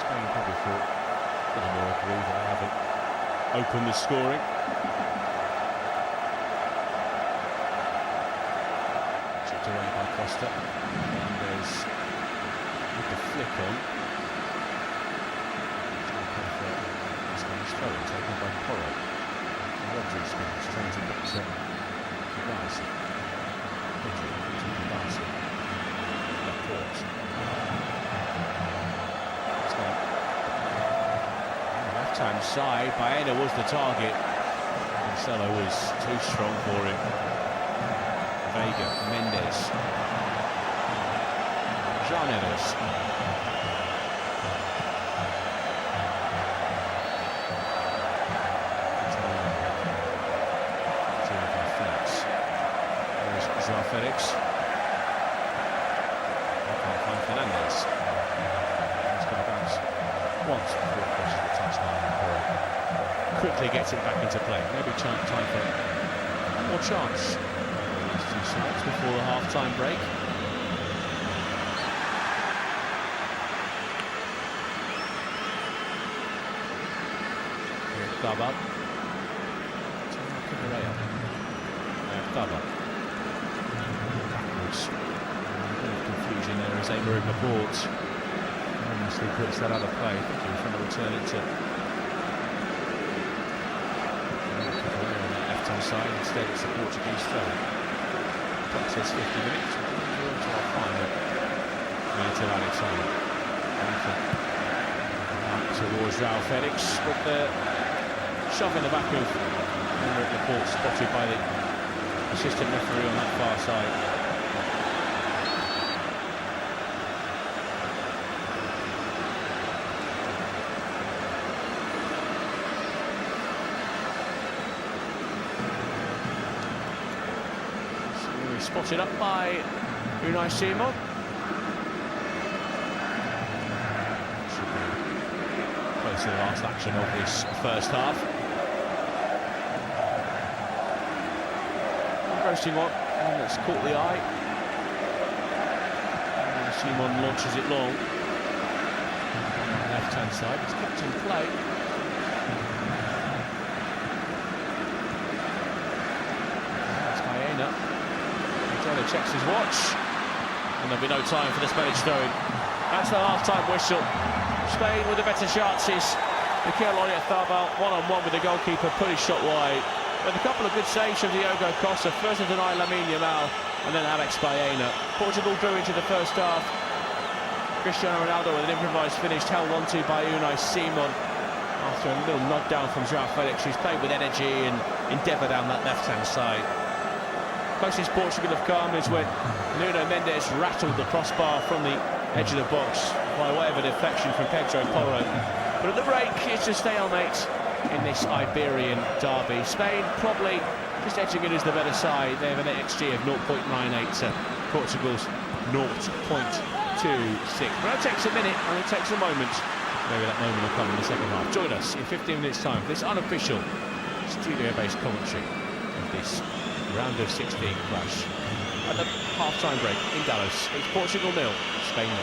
Spain probably thought a little more aggrieved they haven't opened the scoring. Chipped away by Costa. And there's with the flick on. It's throw taken by Porro. Rodri's trying to box it. Rice. Pedri to the basket. Laporte. Left-hand side, Baena was the target. Gonçalo was too strong for him. Vega, Mendes. João Neves. João Felix. Can't find Fernandez. He's going to bounce once before it crosses the touchline. Quickly gets it back into play. Maybe time for one more chance. These two sides before the half-time break. Daba. Daba. Backwards. A bit of confusion there as Emery Laporte honestly puts that out of play. I think he was trying to return it to on that left-hand side. Instead it's a Portuguese throw. Clock says 50 minutes. We're into our final minute of added time. Towards João Felix with the shove in the back of Emery Laporte, spotted by the assistant referee on that far side. So spotted up by Unai Simon. Should be close to the last action of this first half. Interesting one that's caught the eye. And Simon launches it long. Left hand side, it's kept in play. That's Baena. He checks his watch. And there'll be no time for the Spanish throwing. That's the half-time whistle. Spain with the better chances. Mikel Oyarzabal one-on-one with the goalkeeper, put his shot wide. With a couple of good saves from Diogo Costa, first to deny Lamine Yamal, and then Alex Baena. Portugal drew into the first half. Cristiano Ronaldo with an improvised finish, held on-to by Unai Simon. After a little nod down from João Felix, who's played with energy and endeavour down that left-hand side. Closest Portugal have come is when Nuno Mendes rattled the crossbar from the edge of the box by way of a deflection from Pedro Porro. But at the break, it's a stalemate in this Iberian derby. Spain probably just edging it as the better side. They have an XG of 0.98 to Portugal's 0.26. But it takes a minute and it takes a moment. Maybe that moment will come in the second half. Join us in 15 minutes time for this unofficial studio-based commentary of this round of 16 clash. At the half-time break in Dallas, it's Portugal 0, Spain 0.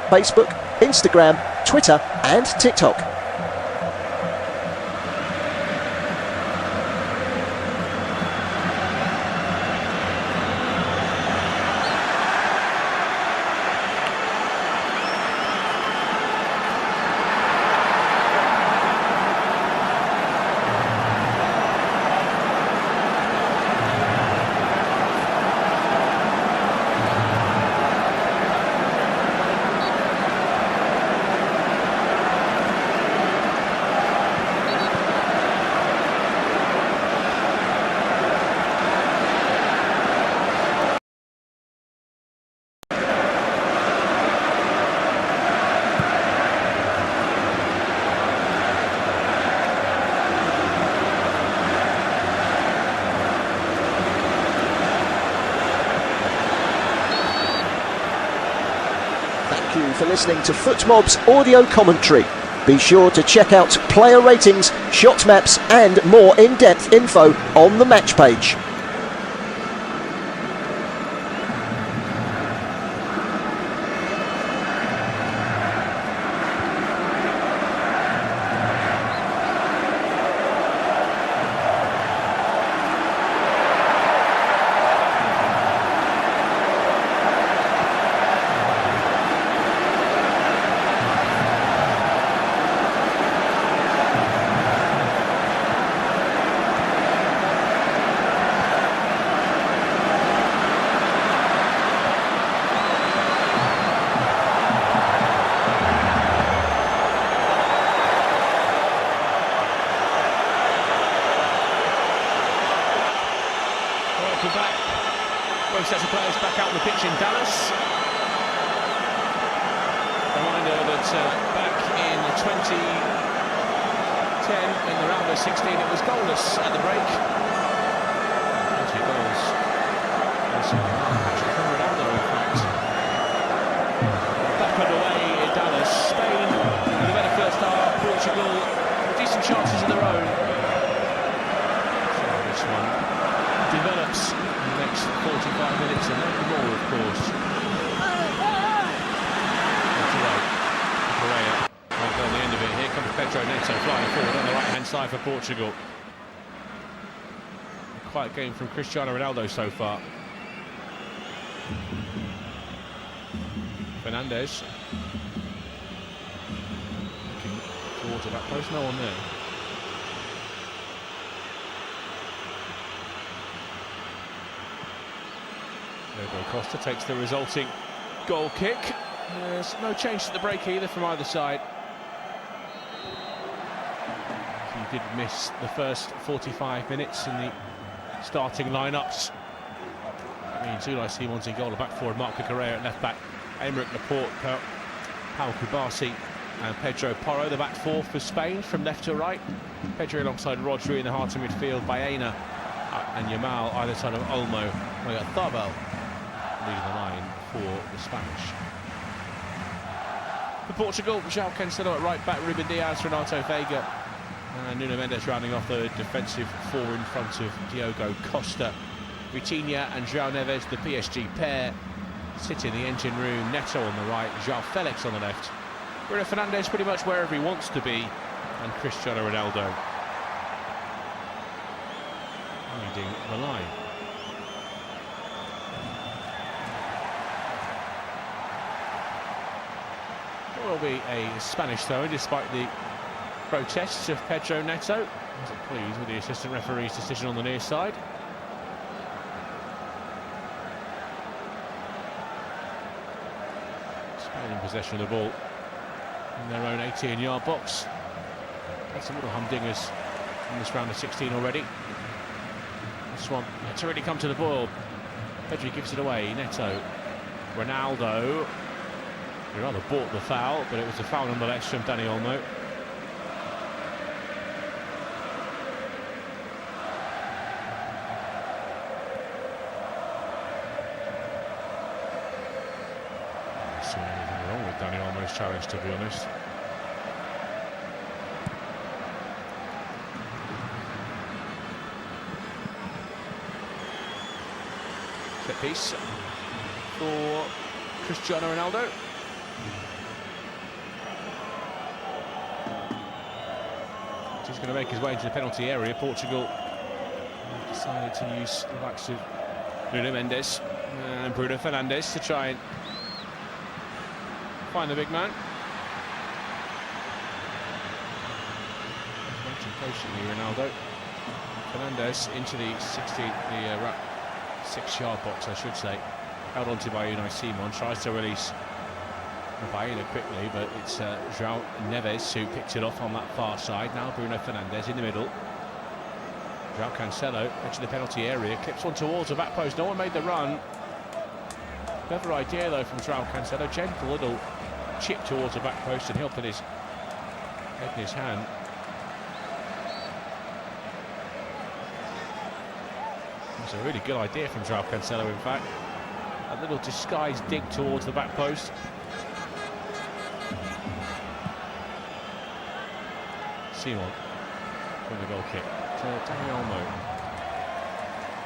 Facebook, Instagram, Twitter and TikTok. Thank you for listening to FootMob's audio commentary. Be sure to check out player ratings, shot maps and more in-depth info on the match page. Back. Both sets of players back out on the pitch in Dallas. A reminder that back in 2010 in the round of 16 it was goalless at the break. 20 goals. Cristiano Ronaldo in fact. Back underway in Dallas. Spain with a better first half. Portugal with decent chances of their own. So this one develops in the next 45 minutes and maybe more, of course. Correa might go on the end of it. Here comes Pedro Neto flying forward on the right-hand side for Portugal. A quiet game from Cristiano Ronaldo so far. Fernandes. Looking towards the back post, no one there. Costa takes the resulting goal kick. There's no change to the break either from either side. He did miss the first 45 minutes in the starting lineups. I mean, Zulai Simon's in goal, the back forward, Marco Correa at left back, Aymeric Laporte, Pau Kubasi and Pedro Porro, the back four for Spain from left to right. Pedri alongside Rodri in the heart of midfield, Baena and Yamal either side of Olmo. We got Tharbel leading the line for the Spanish. For Portugal, João Cancelo at right back, Ruben Dias, Renato Veiga and Nuno Mendes rounding off the defensive four in front of Diogo Costa. Vitinha and João Neves, the PSG pair, sit in the engine room. Neto on the right, João Felix on the left. Bruno Fernandes pretty much wherever he wants to be, and Cristiano Ronaldo leading the line. It will be a Spanish throw despite the protests of Pedro Neto. Wasn't pleased with the assistant referee's decision on the near side. Spain in possession of the ball in their own 18-yard box. Had some little humdingers in this round of 16 already. This one had to really come to the boil. Pedri gives it away. Neto, Ronaldo. He rather bought the foul, but it was a foul nonetheless from Dani Olmo. I don't see anything wrong with Dani Olmo's challenge, to be honest. Set piece for Cristiano Ronaldo. He's going to make his way into the penalty area. Portugal decided to use the likes of Nuno Mendes and Bruno Fernandes to try and find the big man. Waiting patiently, Ronaldo. Fernandes into the 6-yard box, I should say. Held onto by Unai Simon, tries to release Baena quickly, but it's João Neves who picked it off on that far side. Now Bruno Fernandes in the middle. João Cancelo edge of the penalty area, clips one towards the back post. No one made the run. Clever idea though from João Cancelo. Gentle little chip towards the back post, and he'll put his head in his hand. It's a really good idea from João Cancelo, in fact. A little disguised dig towards the back post. Simon from the goal kick to Dani Olmo.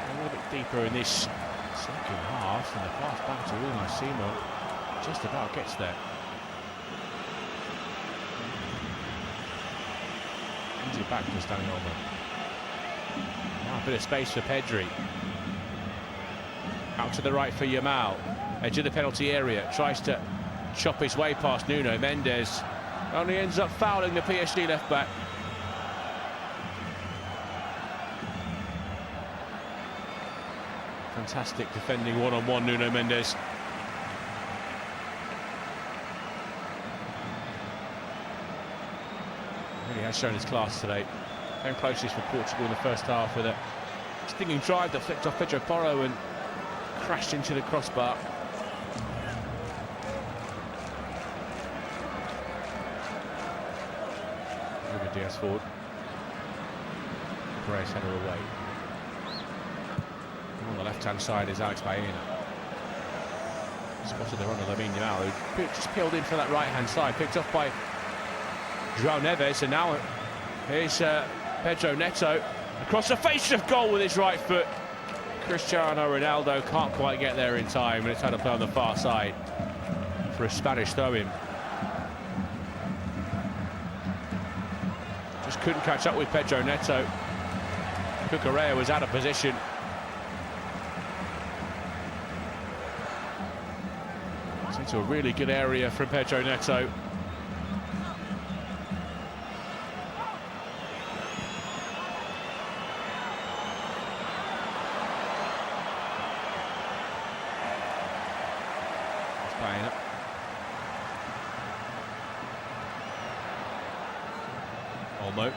A little bit deeper in this second half, and the pass back to Unai Simon just about gets there. Easy back to Dani Olmo. Now a bit of space for Pedri. Out to the right for Yamal. Edge of the penalty area. Tries to chop his way past Nuno Mendes. Only ends up fouling the PSG left back. Fantastic defending one-on-one, Nuno Mendes. Really has shown his class today. Came closest for Portugal in the first half with a stinging drive that flicked off Pedro Porro and crashed into the crossbar. Ruben Diaz forward. Perez header away. On the left-hand side is Alex Baena. Spotted the run of Lamine Yamal, who just peeled in for that right-hand side, picked up by João Neves, and now here's Pedro Neto across the face of goal with his right foot. Cristiano Ronaldo can't quite get there in time, and it's had to play on the far side for a Spanish throw-in. Just couldn't catch up with Pedro Neto. Cucurella was out of position. It's into a really good area from Pedro Neto. Olmo.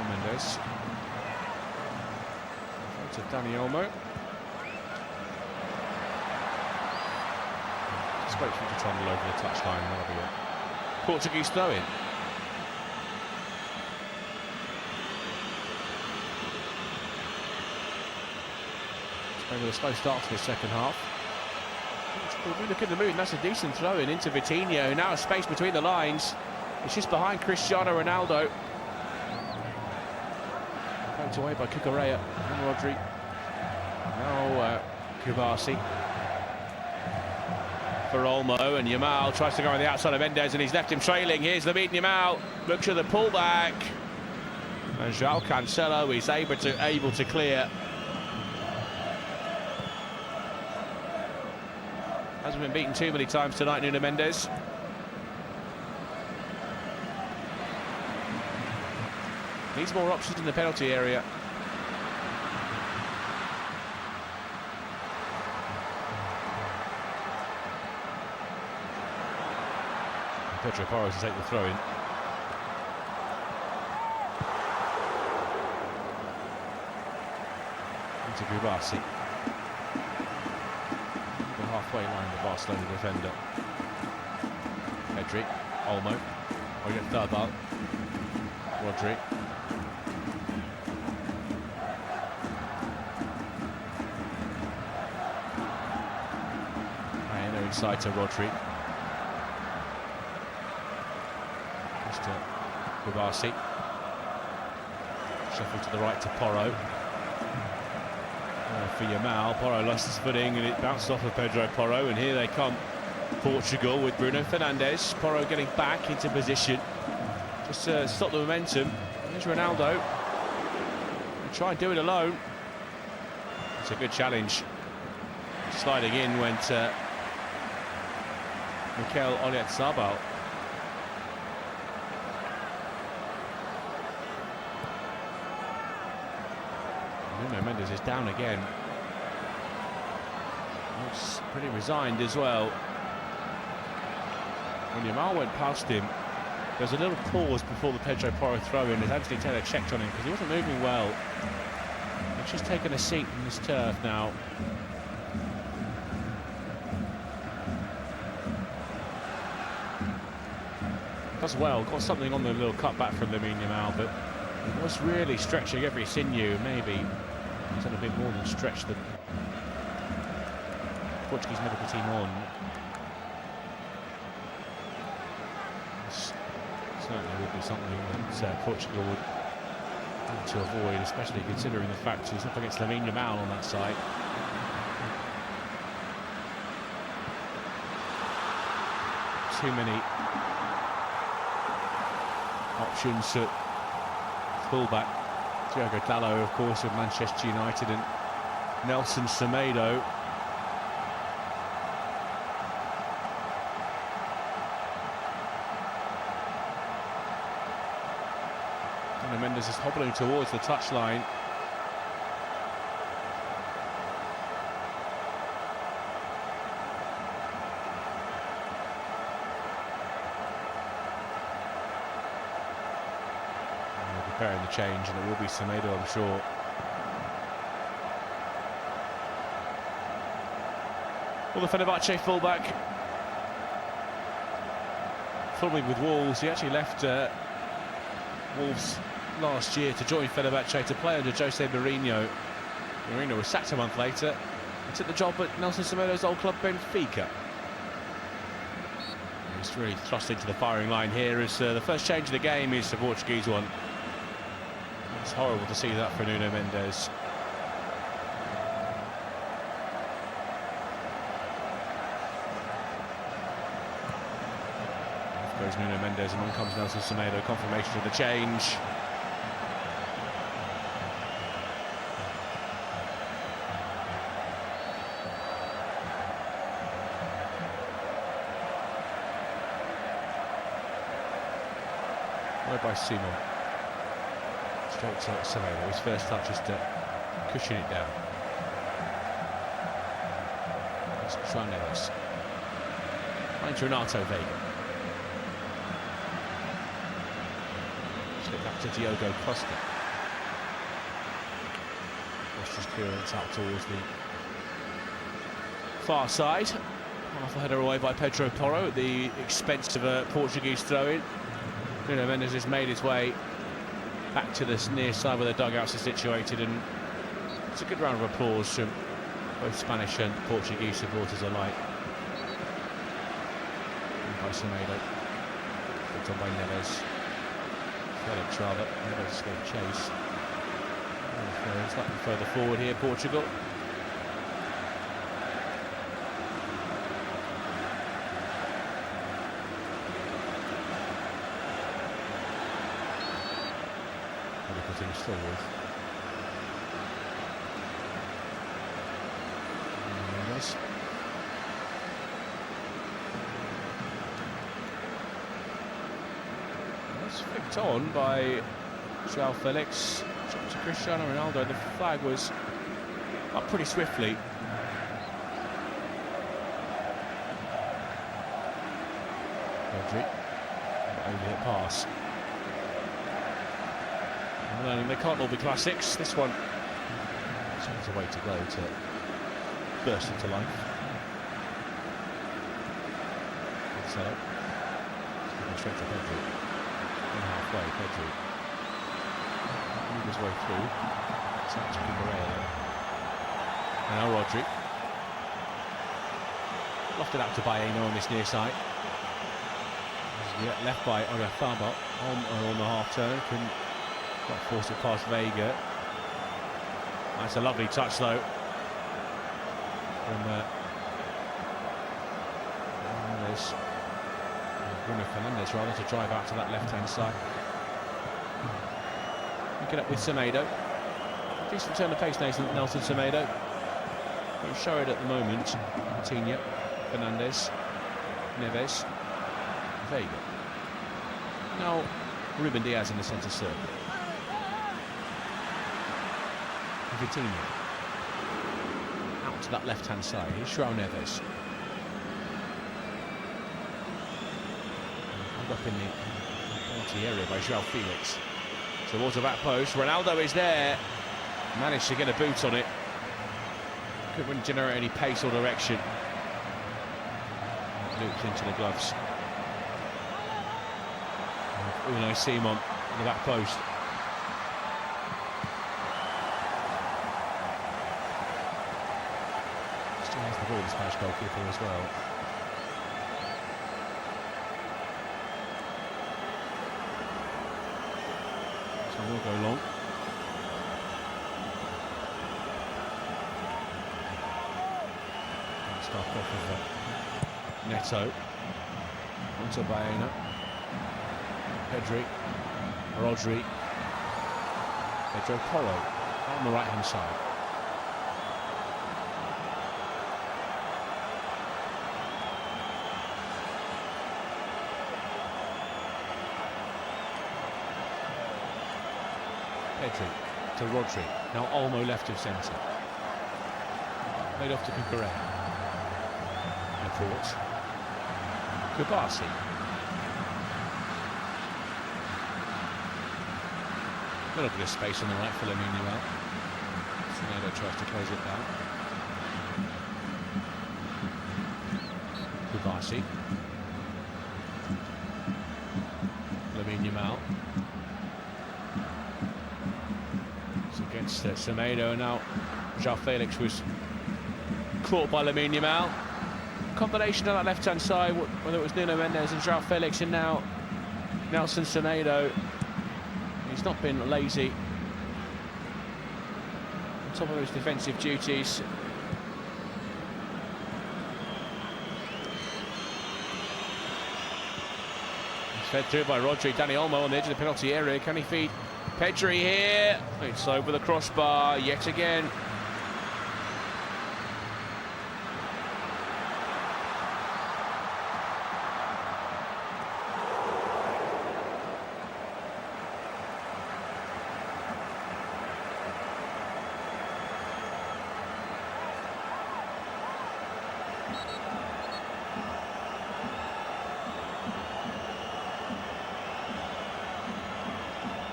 Mendes. To Dani Olmo. Just wait for him to trundle over the touchline, and that'll be it. Portuguese throw-in. Spain with a slow start to the second half. We look at the mood, and that's a decent throw-in into Vitinha, who now has space between the lines. It's just behind Cristiano Ronaldo. Poked away by Cucurella and Rodri. Now Kubasi for Olmo, and Yamal tries to go on the outside of Mendes, and he's left him trailing. Here's Lamine Yamal, looks at the pullback, and João Cancelo is able to clear. Hasn't been beaten too many times tonight, Nuno Mendes. Needs more options in the penalty area. Pedro Porro to take the throw in. Into Kubasi. The halfway line, the Barcelona defender. Pedri, Olmo, Oyarzabal, Rodri. And inside to Rodri. Just to Kubasi. Shuffle to the right to Porro. for Yamal. Porro lost his footing and it bounced off of Pedro Porro, and here they come, Portugal, with Bruno Fernandes. Porro getting back into position, just to stop the momentum. There's Ronaldo. Try and do it alone. It's a good challenge. Sliding in went Mikel Oyarzabal. Nuno Mendes is down again. Looks pretty resigned as well. When Yamal went past him, there was a little pause before the Pedro Porro throw-in as Anthony Taylor checked on him because he wasn't moving well. He's just taken a seat in this turf now. Does well, got something on the little cutback from Lamine Yamal, but he was really stretching every sinew. Maybe he's done a bit more than stretch the Portuguese medical team on. This certainly would be something that Portugal would need to avoid, especially considering the fact he's up against Lamine Yamal on that side. Too many options at fullback. Diogo Dalot, of course, of Manchester United, and Nelson Semedo. Nuno Mendes is hobbling towards the touchline. Preparing the change, and it will be Semedo, I'm sure. Well, the Fenerbahce fullback, formerly with Wolves, he actually left Wolves last year to join Fenerbahce to play under Jose Mourinho. Mourinho was sacked a month later. He took the job at Nelson Semedo's old club Benfica. He's really thrust into the firing line here as the first change of the game is the Portuguese one. It's horrible to see that for Nuno Mendes. Off goes Nuno Mendes and on comes Nelson Semedo, confirmation of the change. Led by Simon. Straight to Semedo. His first touch is to cushion it down. It's Tranelas. Finds Renato Vega. Slip back to Diogo Costa. Costa's clearance out towards the far side. Half a header away by Pedro Porro at the expense of a Portuguese throw-in. Nuno Mendes has made his way back to this near side where the dugouts are situated, and it's a good round of applause from both Spanish and Portuguese supporters alike. And by Semedo, picked on by Neves. Felix rather, Neves gave chase. And slightly further forward here, Portugal. Things forward. That's flicked on by João Felix. Shot to Cristiano Ronaldo. The flag was up pretty swiftly. Pedri. Overhit pass. They can't all be classics. This one seems a way to go to burst into life. Gonçalo. Straight to Pedri. Halfway, Pedri. Moved his way through. It's out to Iberian. Now Rodri. Lofted out to Baeno on this near side. Left by Oyarzabal on the half turn. Can force it past Vega. That's a lovely touch though from Bruno Fernandes rather, to drive out to that left-hand side. Pick it up with Semedo. Decent turn of pace, Nelson Semedo. Don't show it at the moment. Martínez, Fernandes, Neves, Vega. Now Ruben Diaz in the centre circle. Vitinha. Out to that left-hand side. Here's João Neves. Up in the penalty area by João Felix. Towards the back post. Ronaldo is there. Managed to get a boot on it. Couldn't generate any pace or direction. Looped into the gloves. Unai Simon on the back post. Still has the ball, the Spanish goalkeeper as well. So we'll go long. Start off with Neto. Onto Baena. Pedri. Rodri. Pedro Porro on the right hand side. Pedri to Rodri. Now Olmo left of centre. Made off to Cucurella. Laporte. Kubasi. A little bit of space on the right for Lamine Yamal. Selecao tries to close it down. Kubasi. Lamine Yamal. It's against Semedo, now João Felix was caught by Lamine Yamal. Combination on that left-hand side, whether it was Nuno Mendes and João Felix, and now Nelson Semedo. He's not been lazy on top of his defensive duties. It's fed through by Rodri. Dani Olmo on the edge of the penalty area. Can he feed Pedri here? It's over the crossbar yet again.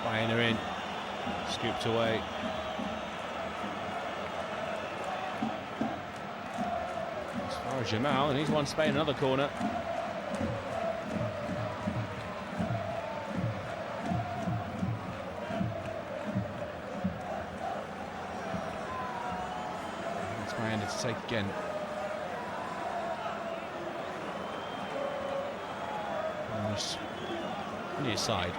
Baena in, scooped away. As far as Yamal, and he's won Spain another corner. It's Baena to take again. Almost near side.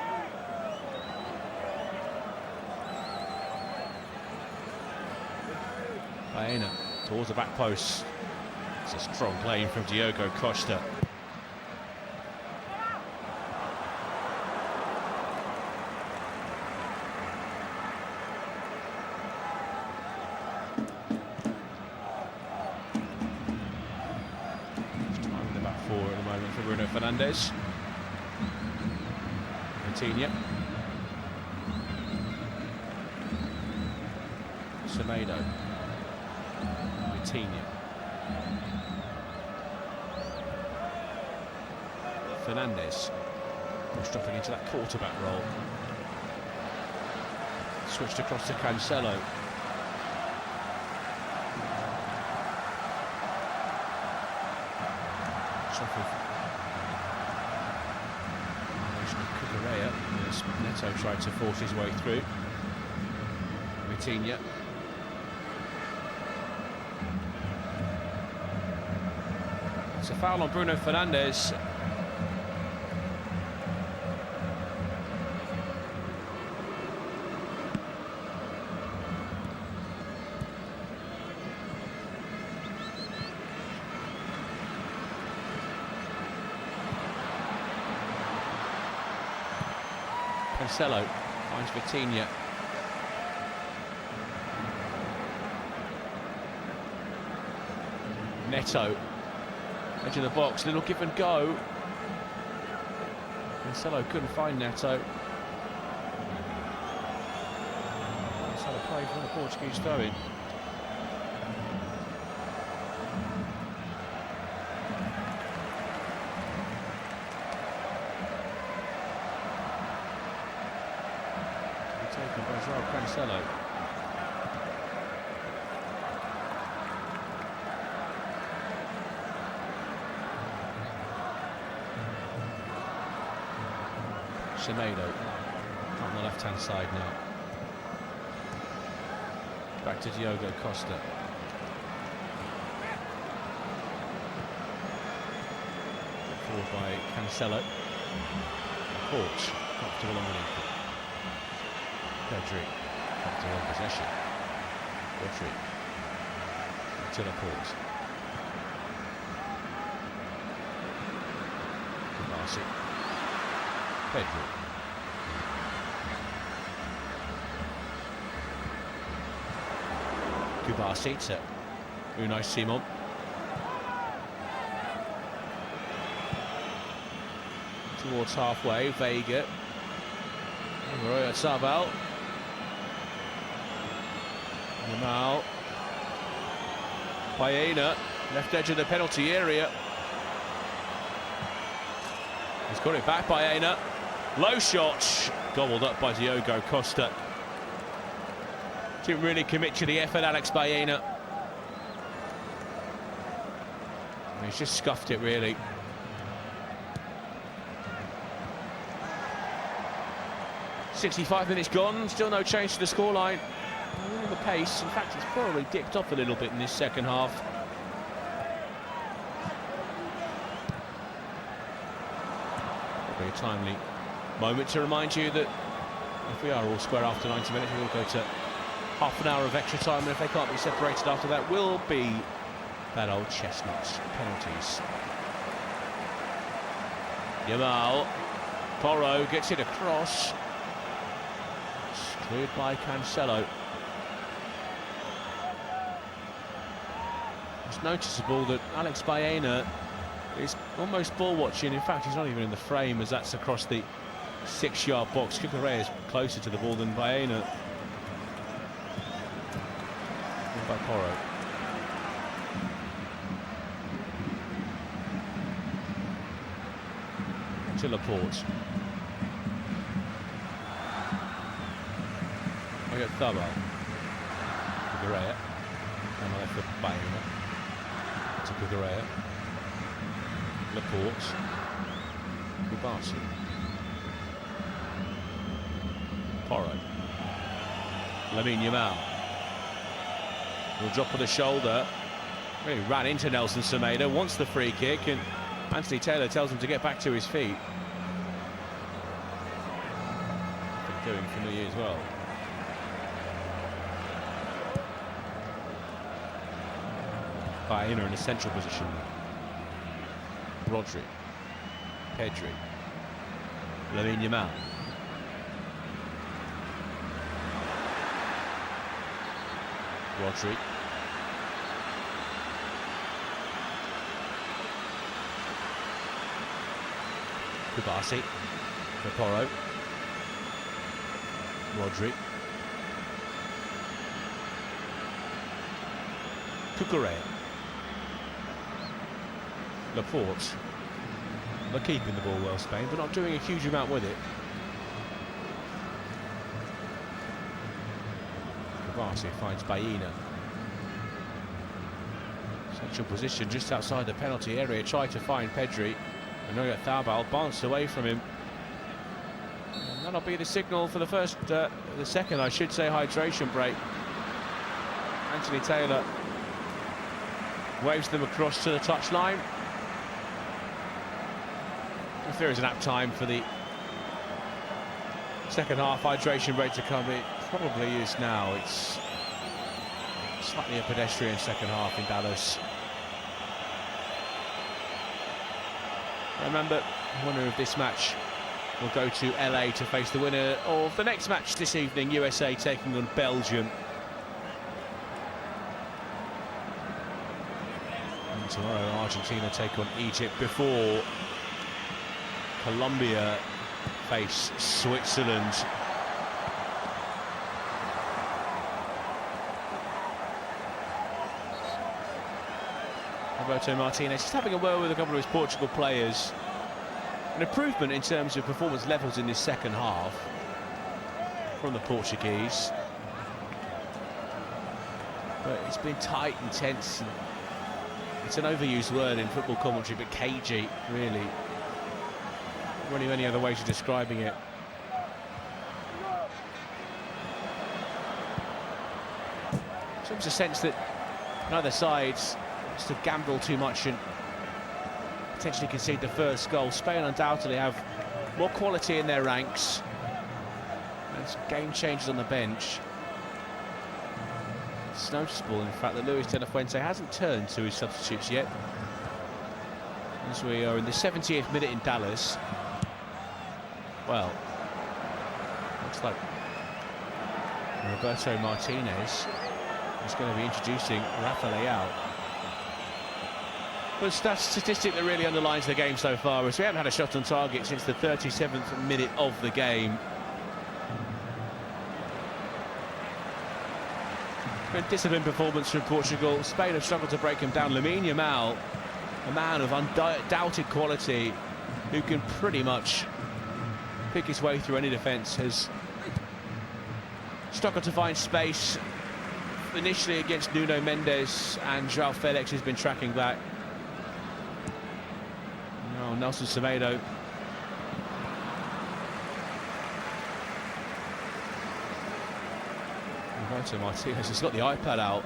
Baena towards the back post. It's a strong play in from Diogo Costa. Time in the back four at the moment for Bruno Fernandes. Martínez. Semedo. Fernandes was dropping into that quarterback role. Switched across to Cancelo. Cucurella as Neto tried to force his way through. Vitinha. It's a foul on Bruno Fernandes. Cancelo finds Vitinha. Neto, edge of the box, little give and go. Cancelo couldn't find Neto. Cancelo played for the Portuguese throw-in. Taken by João Cancelo. Semedo on the left-hand side now. Back to Diogo Costa. Forward by Cancelo. Porch, comfortable underneath it. Pedri, comfortable in possession. Pedri. To Laporte. Kubasi. Pedri. Kubasi to Unai Simon. Towards halfway, Vega. Roja Sabal. Yamal. Baena, left edge of the penalty area. He's got it back, Baena. Low shot, gobbled up by Diogo Costa. Didn't really commit to the effort, Alex Baena. He's just scuffed it, really. "65 minutes gone, still no change to the scoreline. The pace, in fact, it's probably dipped off a little bit in this second half. Probably a timely moment to remind you that if we are all square after 90 minutes, we will go to half an hour of extra time, and if they can't be separated after that, will be that old chestnut penalties. Yamal, Porro gets it across. It's cleared by Cancelo. It's noticeable that Alex Baena is almost ball watching. In fact, he's not even in the frame as that's across the 6-yard box. Cucurella is closer to the ball than Baena. And by Porro. To Laporte. I got Thaba. Cucurella. And I left for Baena. To Cucurella. Laporte. Kubasi. Porro. Lamine Yamal. Will drop with the shoulder. Really ran into Nelson Semedo, wants the free kick, and Anthony Taylor tells him to get back to his feet. Been doing for me as well. Baena in a central position. Rodri. Pedri. Lamine Yamal. Rodri. Kubasi. For Porro. Rodri. Cucurella. Laporte. They're keeping the ball well, Spain, but not doing a huge amount with it. Kubasi finds Baena. Central position just outside the penalty area, tried to find Pedri. And now Thabal bounced away from him. And that'll be the signal for the second, I should say, hydration break. Anthony Taylor waves them across to the touchline. If there is an apt time for the second half hydration break to come, it probably is now. It's slightly a pedestrian second half in Dallas. Remember, the winner of this match will go to LA to face the winner of the next match this evening, USA taking on Belgium. And tomorrow, Argentina take on Egypt before Colombia face Switzerland. Roberto Martínez just having a word with a couple of his Portugal players. An improvement in terms of performance levels in this second half from the Portuguese. But it's been tight and tense. And it's an overused word in football commentary, but cagey, really. Really many other ways of describing it. There's a sense that neither side's must have gambled too much and potentially concede the first goal. Spain undoubtedly have more quality in their ranks. There's game changers on the bench. It's noticeable, in fact, that Luis de la Fuente hasn't turned to his substitutes yet. As we are in the 70th minute in Dallas. Well, looks like Roberto Martínez is going to be introducing Rafa Leao. But that's a statistic that really underlines the game so far, as we haven't had a shot on target since the 37th minute of the game. Been disciplined performance from Portugal. Spain have struggled to break him down. Lamine Yamal, a man of undoubted quality, who can pretty much pick his way through any defence, has struggled to find space. Initially against Nuno Mendes, and João Felix has been tracking back. Now Nelson Semedo. Roberto Martínez has got the iPad out.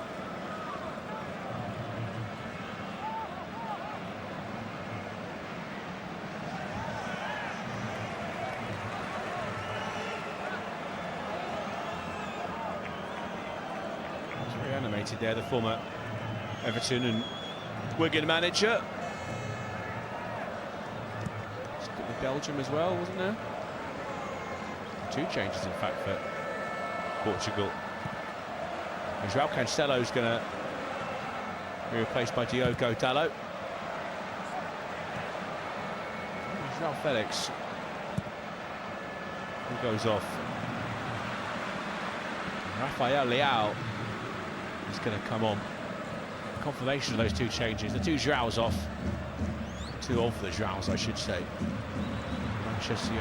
Reanimated there, the former Everton and Wigan manager. It's good with Belgium as well, wasn't there? Two changes, in fact, for Portugal. And João Cancelo's going to be replaced by Diogo Dalot. João Felix, who goes off. Rafael Leao is going to come on. Confirmation of those two changes. The two Joaos off. Two of the Joaos, I should say. Manchester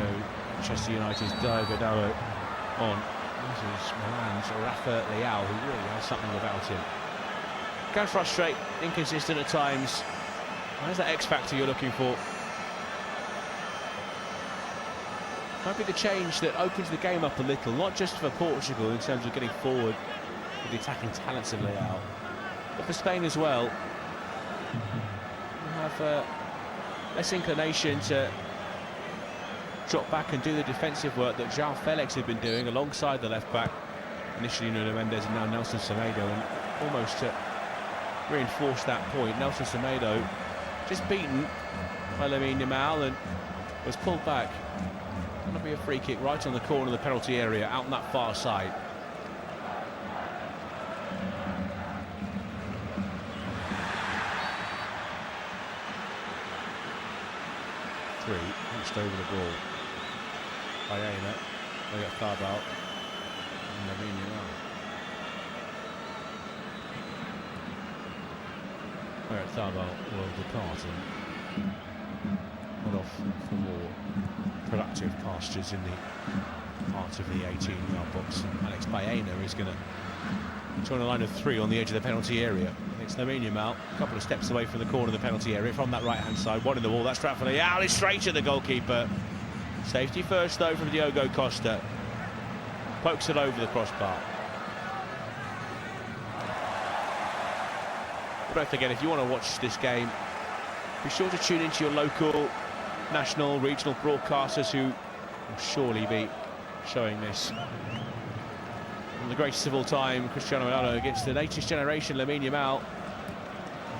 United's Diogo Dalot on. This is Milan's Rafa Leao, who really has something about him. Can frustrate, inconsistent at times. Where's that X factor you're looking for? Might be the change that opens the game up a little, not just for Portugal in terms of getting forward with the attacking talents of Leao, but for Spain as well. We have less inclination to drop back and do the defensive work that João Felix had been doing alongside the left back, initially Nuno Mendes and now Nelson Semedo, and almost to reinforce that point, Nelson Semedo just beaten by Lamine Yamal and was pulled back. Going to be a free kick right on the corner of the penalty area, out on that far side. Reached over the ball. Bayena, they got Tharbal and Lamine Yamal. Tharbal will depart and head off for more productive pastures in the heart of the 18-yard box. And Alex Bayena is going to join a line of three on the edge of the penalty area. It's Lamine Yamal, a couple of steps away from the corner of the penalty area from that right-hand side. One in the wall, that's Rafa Leao, it's straight at the goalkeeper. Safety first, though, from Diogo Costa. Pokes it over the crossbar. But don't forget, if you want to watch this game, be sure to tune into your local, national, regional broadcasters who will surely be showing this. And the greatest of all time, Cristiano Ronaldo against the latest generation, Lamine Yamal.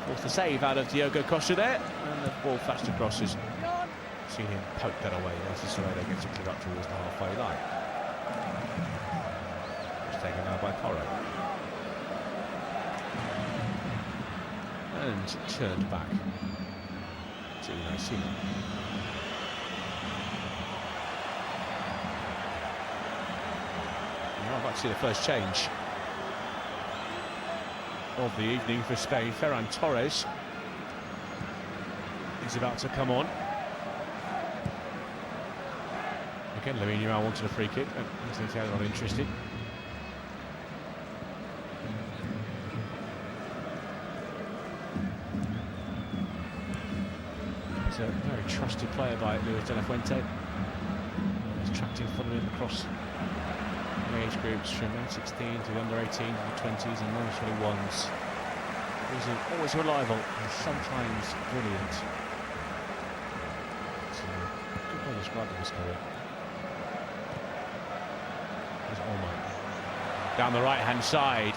Forced the save out of Diogo Costa there, and the ball flashed across as seen him poke that away. Selecao gets it cleared up towards the halfway line. It's taken now by Porro. And turned back to Nicino. Now about to see the first change of the evening for Spain. Ferran Torres is about to come on. Again, Lamine Yamal wanted a free kick, but Selecao not interested. He's a very trusted player by Luis de la Fuente. He's tracked him following across the age groups from 16 to the under 18, the 20s and non-21s. He's always reliable and sometimes brilliant. It's a good way of describing his career. There's Olmo. Down the right-hand side.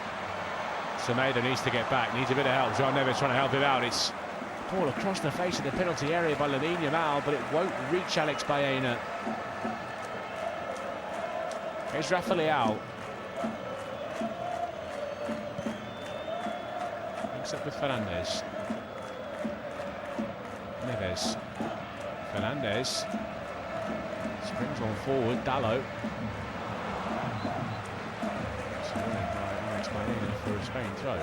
Semedo needs to get back, needs a bit of help. João Neves trying to help him out. It's ball across the face of the penalty area by Lamine Yamal, but it won't reach Alex Baena. Here's Rafa Leao. Mix up with Fernandez. Neves. Fernandez. Springs on forward. Dallo. Surrounded by Alex Baena for a Spain throw.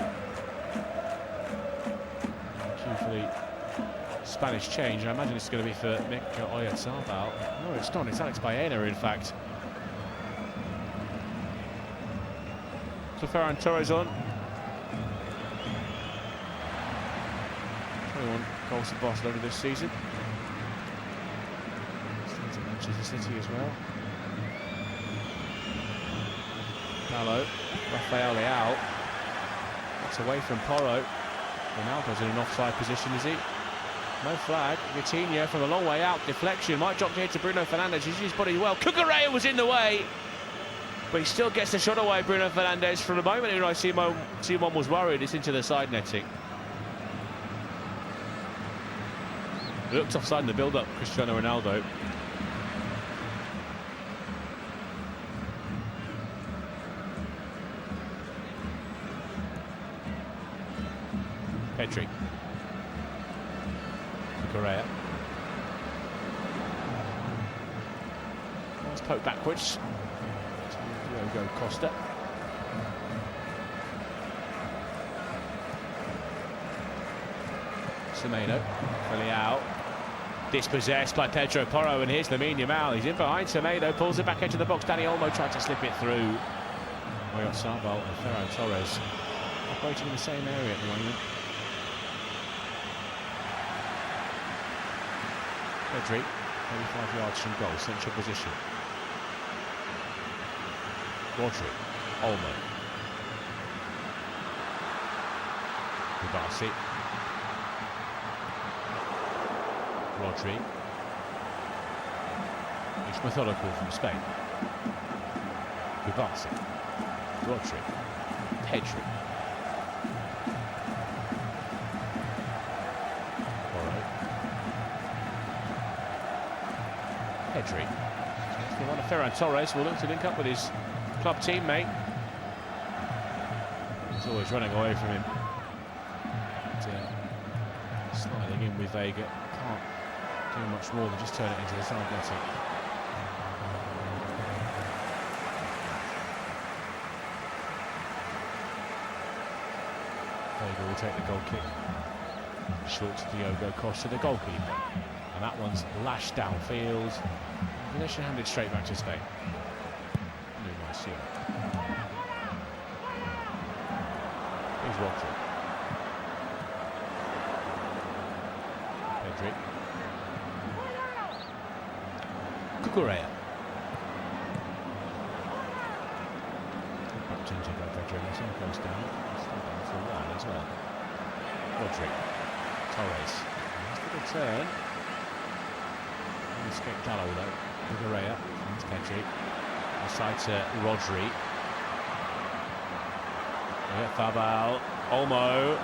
Cue for the Spanish change. I imagine it's going to be for Mikel Oyarzabal. No, it's not. It's Alex Baena, in fact. So Ferran Torres on. 21 goals for Barcelona this season. Stands at Manchester City as well. Dallo, Rafael Leao. That's away from Porro. Ronaldo's in an offside position, is he? No flag. Vitinha from a long way out. Deflection. Might drop here to Bruno Fernandes. He's used his body well. Cucurella was in the way. But he still gets the shot away, Bruno Fernandes. For the moment, you know, Simon was worried. It's into the side netting. Looked offside in the build-up, Cristiano Ronaldo. Pedri. Correa. Let's poke backwards. Diogo Costa. Semedo. Leao. Dispossessed by Pedro Porro, and here's Lamine Yamal. He's in behind Semedo, pulls it back into the box. Dani Olmo tried to slip it through. Oyarzabal and Ferran Torres operating in the same area at the moment. Pedri, 35 yards from goal, central position. Rodri, Olmo. Kubasi. Rodri. It's methodical from Spain. Kubasi. Rodri. Pedri. Porro. Pedri. The one of Ferran Torres will look to link up with his club teammate. He's always running away from him. But, sliding in with Vega. Can't do much more than just turn it into the side netting. Vega will take the goal kick. Short to Diogo Costa, the goalkeeper. And that one's lashed downfield. Possession handed straight back to Spain. Here's Roja. Pedri. Cucurella. Back changing by Pedri. The sun goes down. Still down for a while as well. Rodri. Torres. That's a good turn. Escape Dallo though. Cucurella. Finds Pedri. Aside to Rodri. Fabal, Olmo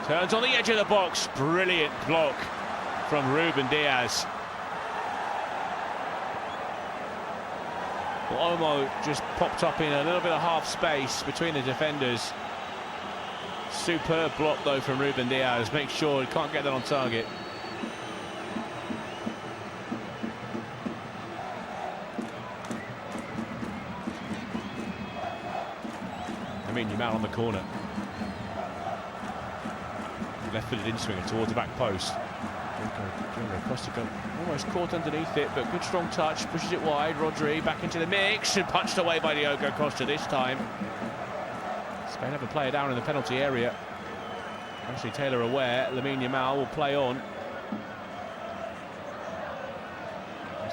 turns on the edge of the box. Brilliant block from Ruben Diaz. Well, Omo just popped up in a little bit of half space between the defenders. Superb block though from Ruben Diaz. Make sure he can't get that on target. Lamine Yamal on the corner. Left-footed in-swinger towards the back post. Costa almost caught underneath it, but good strong touch, pushes it wide. Rodri back into the mix and punched away by Diogo Costa this time. Spain have a player down in the penalty area. Actually, Taylor aware. Lamine Yamal will play on.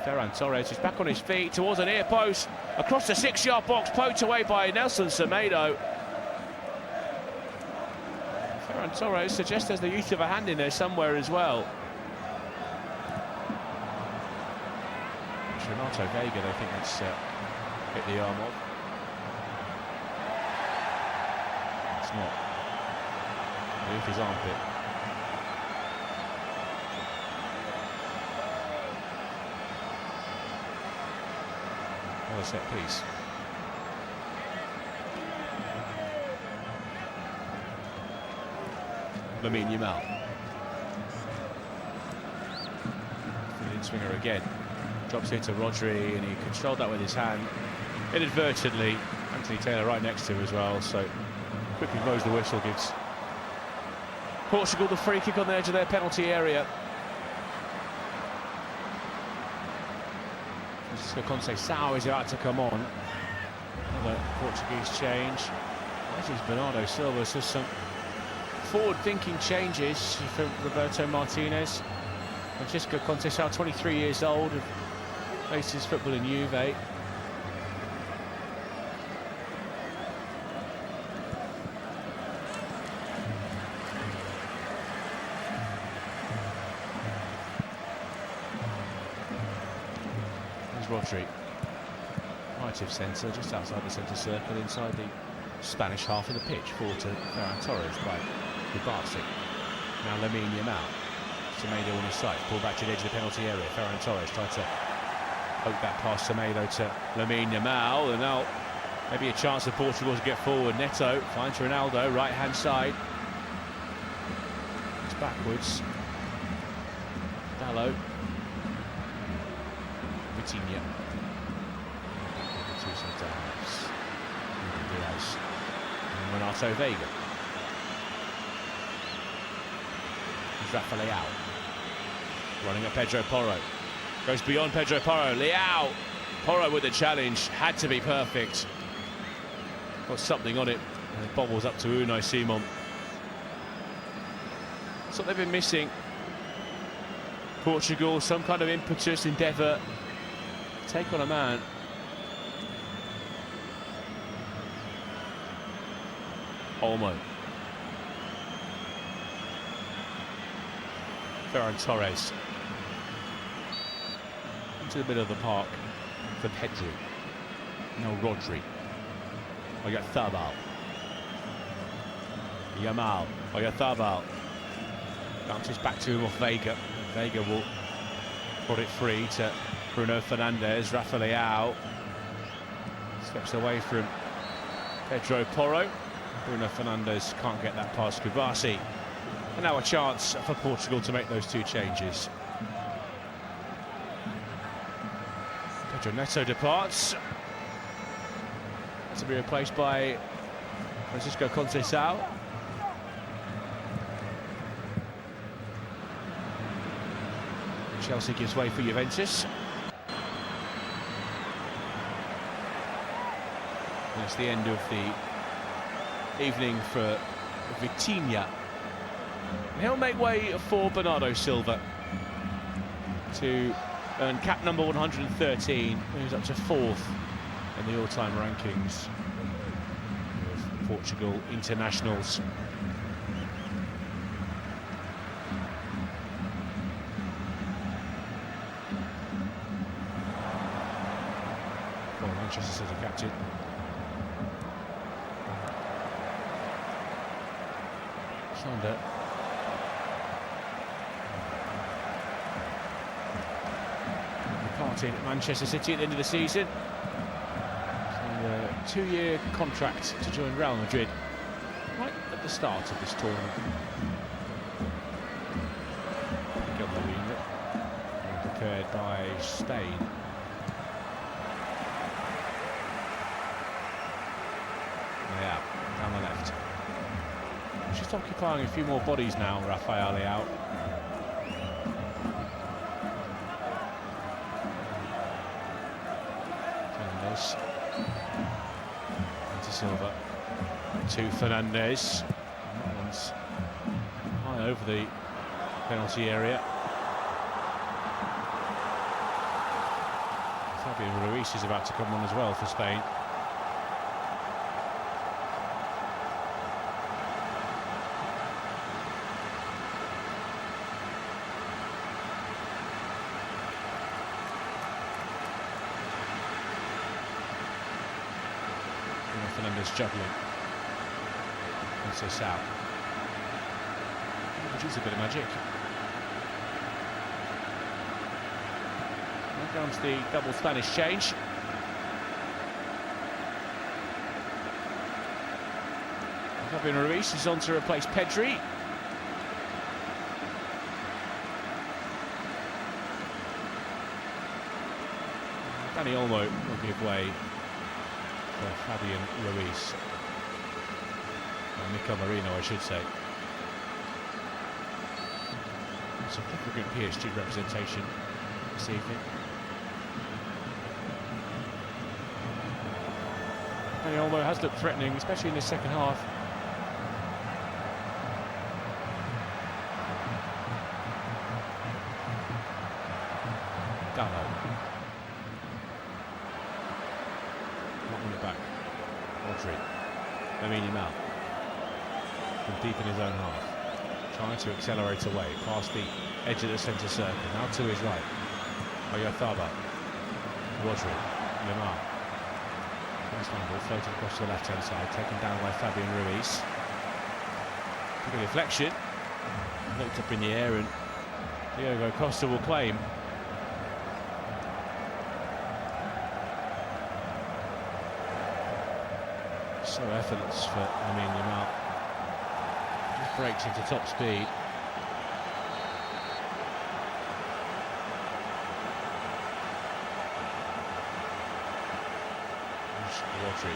Ferran Torres is back on his feet towards the near post. Across the 6-yard box, poked away by Nelson Semedo. Ferran Torres suggests there's the use of a hand in there somewhere as well. Renato Vega, they think that's hit the arm of. It's not. Beneath his armpit. Another set piece. Lamine Yamal. In-swinger again. Drops it to Rodri, and he controlled that with his hand. Inadvertently, Anthony Taylor right next to him as well, so quickly blows the whistle, gives Portugal the free kick on the edge of their penalty area. Concede is about to come on. Another Portuguese change. That is Bernardo Silva, so some forward-thinking changes for Roberto Martínez. Francisco Conceição, 23 years old, placed his football in Juve. There's Rodri, right of centre, just outside the centre circle, inside the Spanish half of the pitch. Forward to Ferran Torres by Kubasi. Now Lamine Yamal. Semedo on his side, pulled back to the edge of the penalty area. Ferran Torres tried to poke that past Semedo to Lamine Yamal, and now maybe a chance for Portugal to get forward. Neto finds Ronaldo, right-hand side. It's backwards. Dallo. Vitinha. Two centre halves. Diaz. And Renato Vega. Rafa Leao. Running at Pedro Porro. Goes beyond Pedro Porro. Leao. Porro with the challenge. Had to be perfect. Got something on it. And it bobbles up to Unai Simon. That's what they've been missing. Portugal, some kind of impetus, endeavour. Take on a man. Olmo. Ferran Torres into the middle of the park for Pedri. Now Rodri. Oyarzabal. Yamal. Oyarzabal. Bounces back to him off Vega. Vega will put it free to Bruno Fernandes. Rafa Leao steps away from Pedro Porro. Bruno Fernandes can't get that past Kubasi. And now a chance for Portugal to make those two changes. Pedro Neto departs. To be replaced by Francisco Conceição. Chelsea gives way for Juventus. And it's the end of the evening for Vitinha. And he'll make way for Bernardo Silva to earn cap number 113, who's up to 4th in the all-time rankings of Portugal internationals. Well, Manchester City captain. Sander. Departed at Manchester City at the end of the season. 2-year contract to join Real Madrid right at the start of this tournament. Prepared by Spain. Yeah, down the left. Just occupying a few more bodies now, Rafael out. Fernandez. Into Silva. To Fernandez. That one's high over the penalty area. Fabian Ruiz is about to come on as well for Spain. Fernandez juggling. And Selecao. Produce a bit of magic. Here comes the double Spanish change. Fabian Ruiz is on to replace Pedri. Dani Olmo will give way for Fabian Ruiz. Mikel Merino, I should say. Significant PSG representation this evening. Dani Olmo has looked threatening, especially in the second half. Dallo. Not on the back. Rodri. Lamine Yamal. From deep in his own half. Trying to accelerate away past the edge of the centre circle. Now to his right. Oyarzábal. Rodri. Yamal. First ball floated across to the left-hand side, taken down by Fabian Ruiz. Good deflection. Looked up in the air and Diogo Costa will claim. So effortless for Lamine Yamal. Just breaks into top speed. Rodri.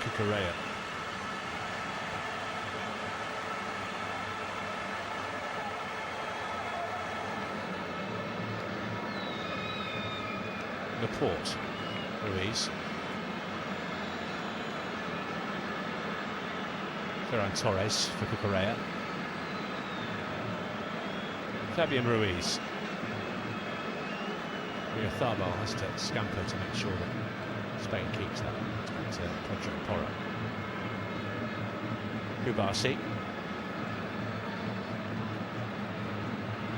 Cucurella. Laporte. Ruiz. Ferran Torres for Cucurella. Fabian Ruiz. Oyarzábal has to scamper to make sure that Spain keeps that. It's back to Pedro Porro. Kubasi.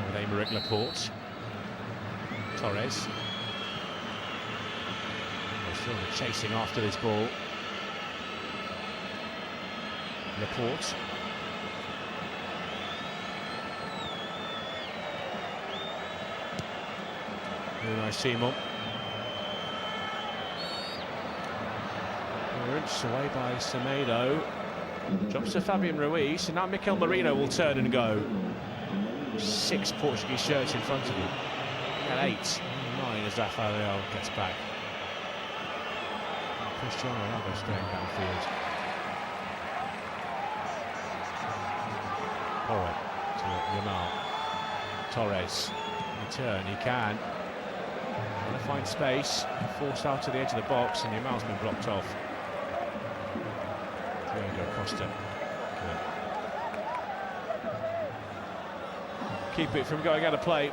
With Aymeric Laporte. Torres. They're still chasing after this ball. Laporte. Really nice Simon. Clearance away by Semedo. Drops to Fabian Ruiz, and now Mikel Merino will turn and go. 6 Portuguese shirts in front of him. At 8, 9 as Rafael gets back. And Cristiano Ronaldo staying downfield. Porro to Yamal. Torres. Return, he can. Trying to find space, forced out to the edge of the box, and Yamal's been blocked off. Diogo Costa. Good. Keep it from going out of play.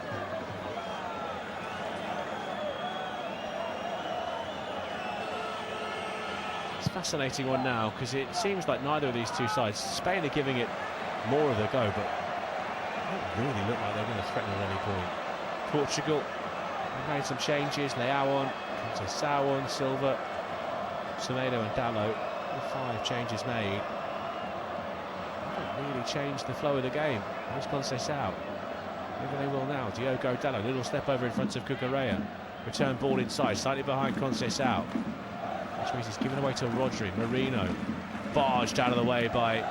It's a fascinating one now, because it seems like neither of these two sides, Spain are giving it more of a go, but they don't really look like they're going to threaten at any point. Portugal made some changes. Leao on, Selecao on, Silva, Semedo and Dallo. 5 changes made. Haven't really changed the flow of the game. Here's Selecao. Maybe they will now. Diogo Dallo, little step over in front of Cucurella. Return ball inside, slightly behind Conceição, which means he's given away to Rodri. Marino barged out of the way by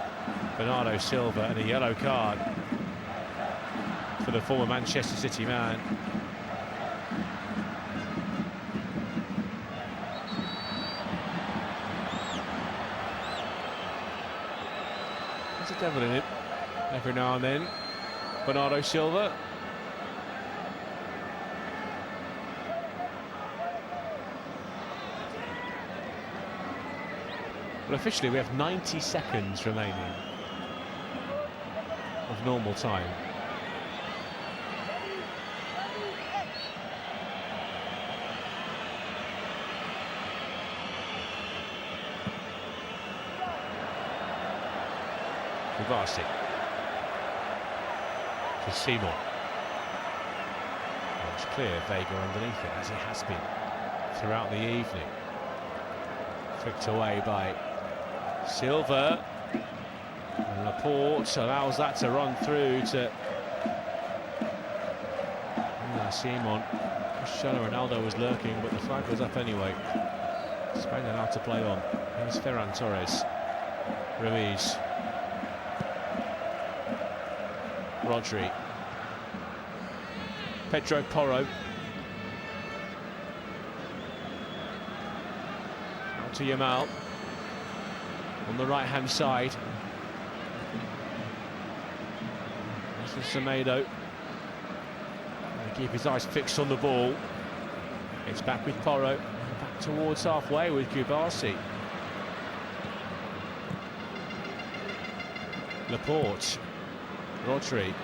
Bernardo Silva, and a yellow card for the former Manchester City man. There's a devil in it every now and then. Bernardo Silva. Well, officially we have 90 seconds remaining of normal time. Kovacic to Seymour. Well, it's clear Vega underneath it, as it has been throughout the evening. Flicked away by Silva. And Laporte allows that to run through to Simon. Cristiano Ronaldo was lurking, but the flag was up anyway. Spain are out to play on. Here's Ferran Torres. Ruiz. Rodri. Pedro Porro. Out to Yamal. On the right-hand side. This is Semedo. Keep his eyes fixed on the ball. It's back with Porro. Back towards halfway with Kovacic. Laporte. Rodri.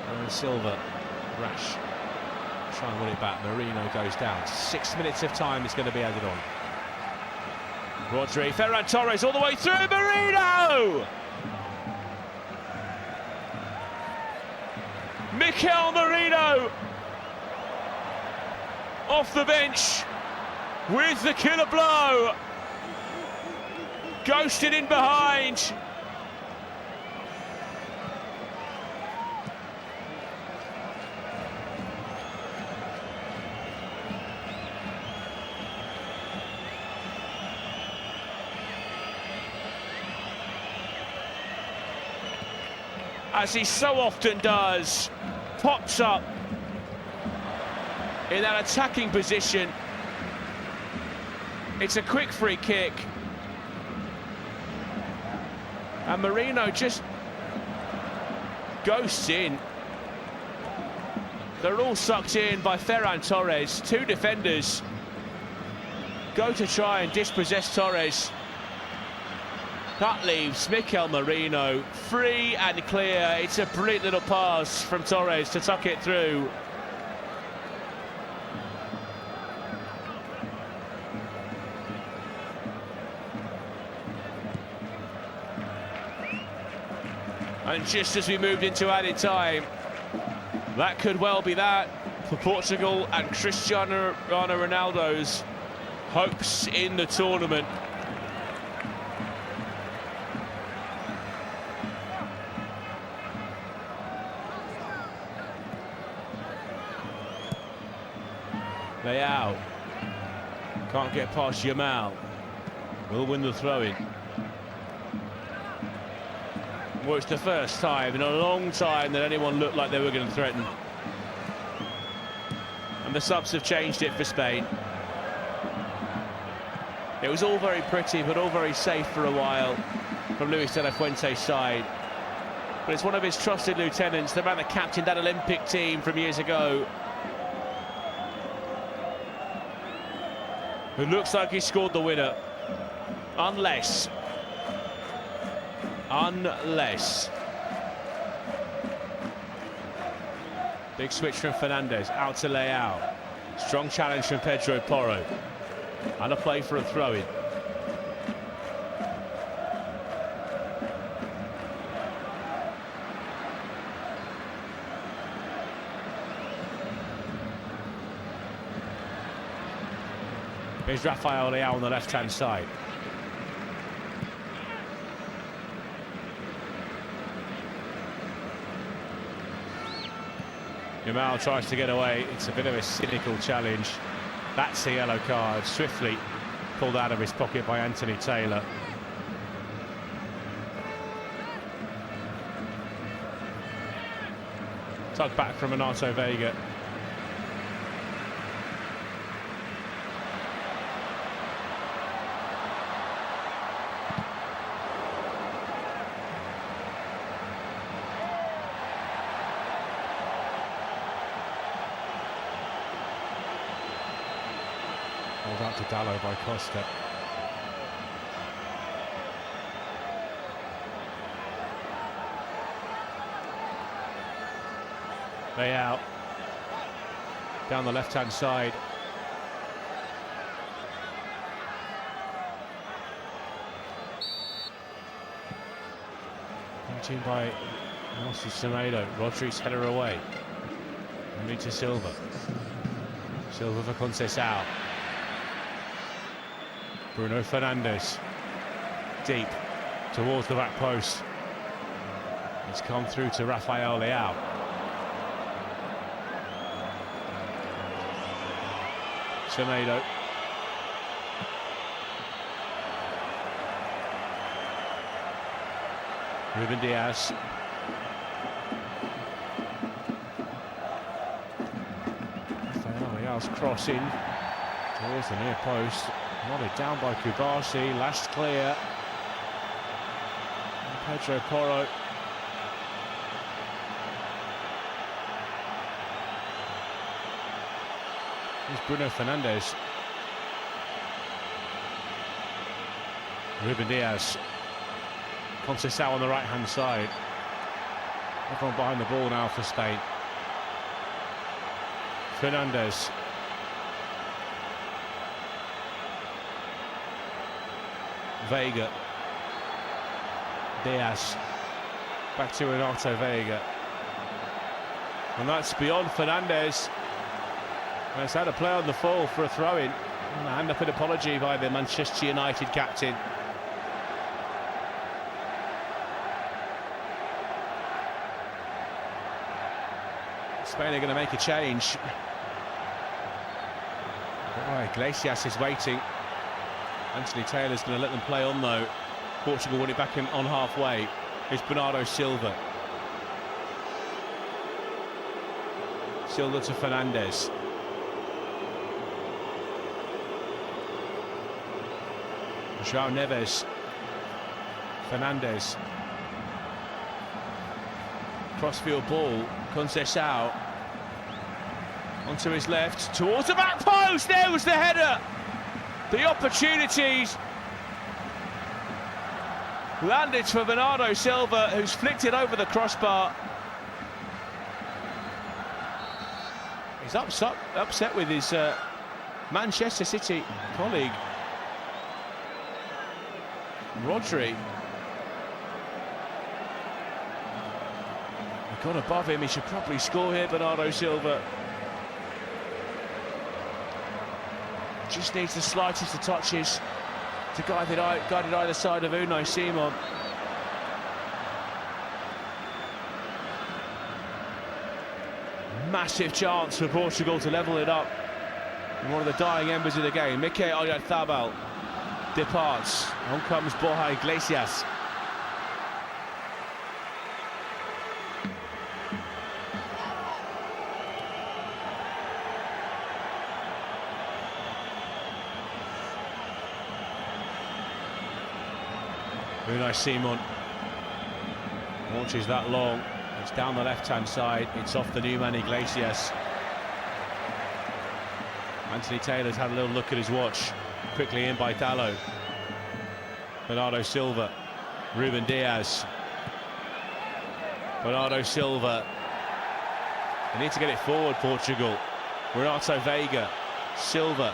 And Silva. Rash. Try and win it back. Marino goes down. 6 minutes of time is going to be added on. Rodri. Ferran Torres all the way through. Marino! Mikel Merino off the bench with the killer blow. Ghosted in behind. As he so often does, pops up in that attacking position. It's a quick free kick. And Marino just ghosts in. They're all sucked in by Ferran Torres. Two defenders go to try and dispossess Torres. That leaves Mikel Merino free and clear. It's a brilliant little pass from Torres to tuck it through. And just as we moved into added time, that could well be that for Portugal and Cristiano Ronaldo's hopes in the tournament. Leao can't get past Yamal. Will win the throw-in. Well, it's the first time in a long time that anyone looked like they were going to threaten. And the subs have changed it for Spain. It was all very pretty, but all very safe for a while from Luis de la Fuente's side. But it's one of his trusted lieutenants, the man that captained that Olympic team from years ago, who looks like he scored the winner. Unless. Big switch from Fernandez, out to Leao. Strong challenge from Pedro Porro. And a play for a throw-in. Here's Rafael Leao on the left-hand side. Yamal tries to get away. It's a bit of a cynical challenge. That's a yellow card, swiftly pulled out of his pocket by Anthony Taylor. Tugged back from Renato Vega. Pulled out to Dallo by Costa. They out down the left-hand side. Team by Selecao. Rodri's header away. Moving to Silva. Silva for Conceição. Bruno Fernandes. Deep towards the back post. It's come through to Rafael Leao. Selecao. Ruben Diaz. Leao's crossing towards the near post. Nodded down by Kubasi. Last clear. And Pedro Porro. Here's Bruno Fernandes. Ruben Diaz. Conceição on the right-hand side. Everyone behind the ball now for Spain. Fernandes. Vega. Diaz. Back to Renato Vega. And that's beyond Fernandes. It's had a play on the fall for a throw-in. And a hand-up an apology by the Manchester United captain. Spain are going to make a change. Oh, Iglesias is waiting. Anthony Taylor's going to let them play on though. Portugal want it back on halfway. Here's Bernardo Silva. Silva to Fernandes. João Neves. Fernandes. Crossfield ball. Conceição. Onto his left, towards the back post. There was the header. The opportunities landed for Bernardo Silva, who's flicked it over the crossbar. He's upset with his Manchester City colleague, Rodri. He got above him. He should probably score here, Bernardo Silva. Just needs the slightest of touches to guide it either side of Unai Simon. Massive chance for Portugal to level it up in one of the dying embers of the game. Mikel Oyarzabal departs. On comes Borja Iglesias. Unai Simon launches that long. It's down the left-hand side. It's off the new man Iglesias. Anthony Taylor's had a little look at his watch. Quickly in by Dallo. Bernardo Silva. Ruben Diaz. Bernardo Silva. They need to get it forward, Portugal. Renato Vega. Silva.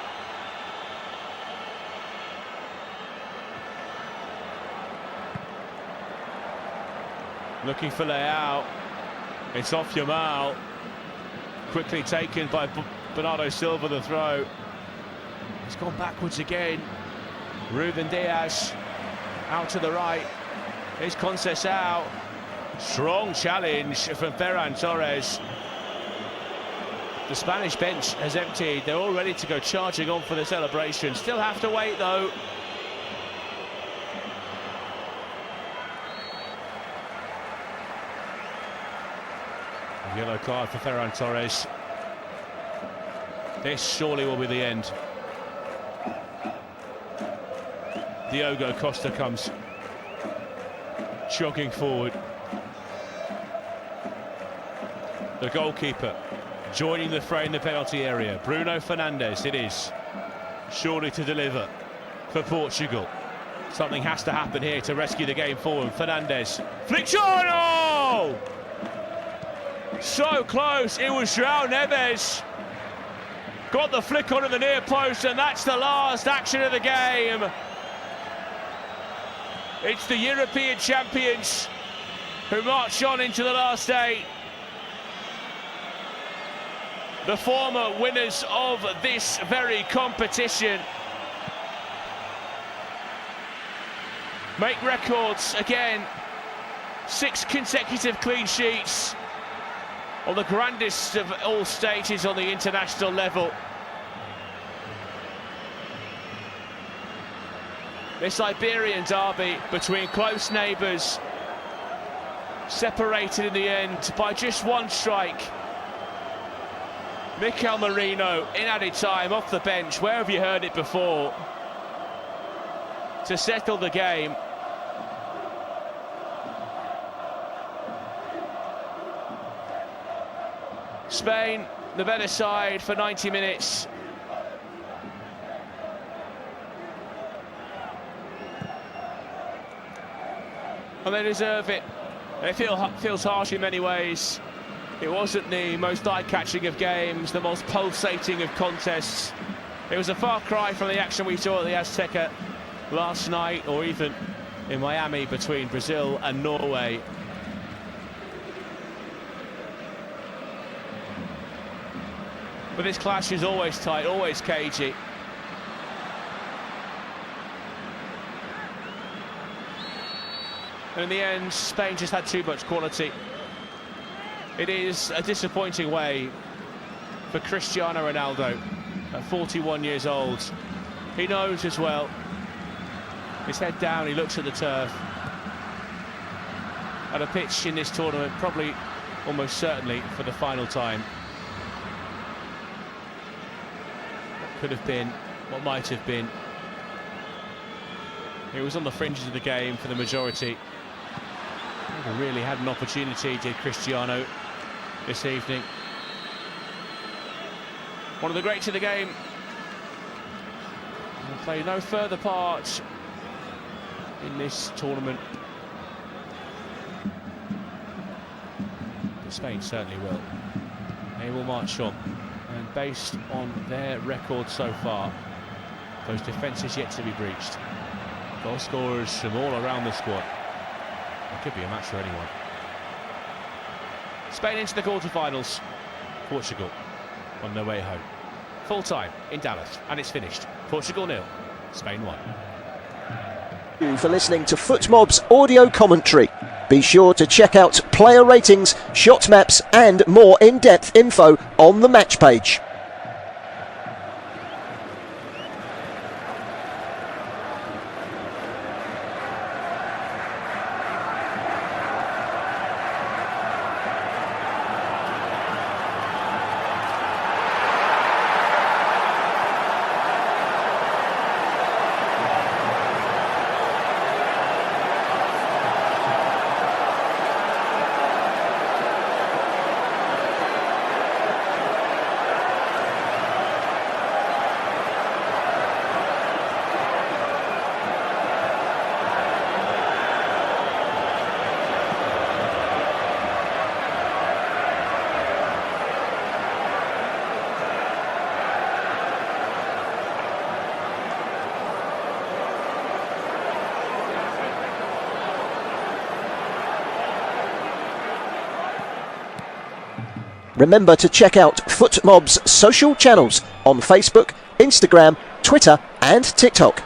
Looking for Leao. It's off Yamal. Quickly taken by Bernardo Silva, the throw. It's gone backwards again. Ruben Diaz out to the right. Here's Conceição. Strong challenge from Ferran Torres. The Spanish bench has emptied. They're all ready to go charging on for the celebration. Still have to wait though. A yellow card for Ferran Torres. This surely will be the end. Diogo Costa comes jogging forward. The goalkeeper joining the fray in the penalty area. Bruno Fernandes it is. Surely to deliver for Portugal. Something has to happen here to rescue the game forward. Fernandes. Flick on! Oh! So close. It was João Neves. Got the flick on at the near post, and that's the last action of the game. It's the European champions who march on into the last 8. The former winners of this very competition make records again. 6 consecutive clean sheets on the grandest of all stages on the international level. This Iberian derby between close neighbours, separated in the end by just one strike. Mikel Merino in added time off the bench. Where have you heard it before? To settle the game. Spain, the better side for 90 minutes. And they deserve it. It feels harsh in many ways. It wasn't the most eye-catching of games, the most pulsating of contests. It was a far cry from the action we saw at the Azteca last night, or even in Miami between Brazil and Norway. But this clash is always tight, always cagey. And in the end, Spain just had too much quality. It is a disappointing way for Cristiano Ronaldo, at 41 years old. He knows as well. His head down, he looks at the turf. At a pitch in this tournament, probably, almost certainly, for the final time. What could have been, what might have been. He was on the fringes of the game for the majority. Never really had an opportunity, did Cristiano, this evening. One of the greats of the game. Will play no further part in this tournament. But Spain certainly will. They will march on. And based on their record so far, those defences yet to be breached. Goal scorers from all around the squad. It could be a match for anyone. Spain into the quarterfinals. Portugal on their way home. Full time in Dallas, and it's finished. Portugal 0, Spain 1. Thank you for listening to FootMob's audio commentary. Be sure to check out player ratings, shot maps, and more in-depth info on the match page. Remember to check out FootMob's social channels on Facebook, Instagram, Twitter and TikTok.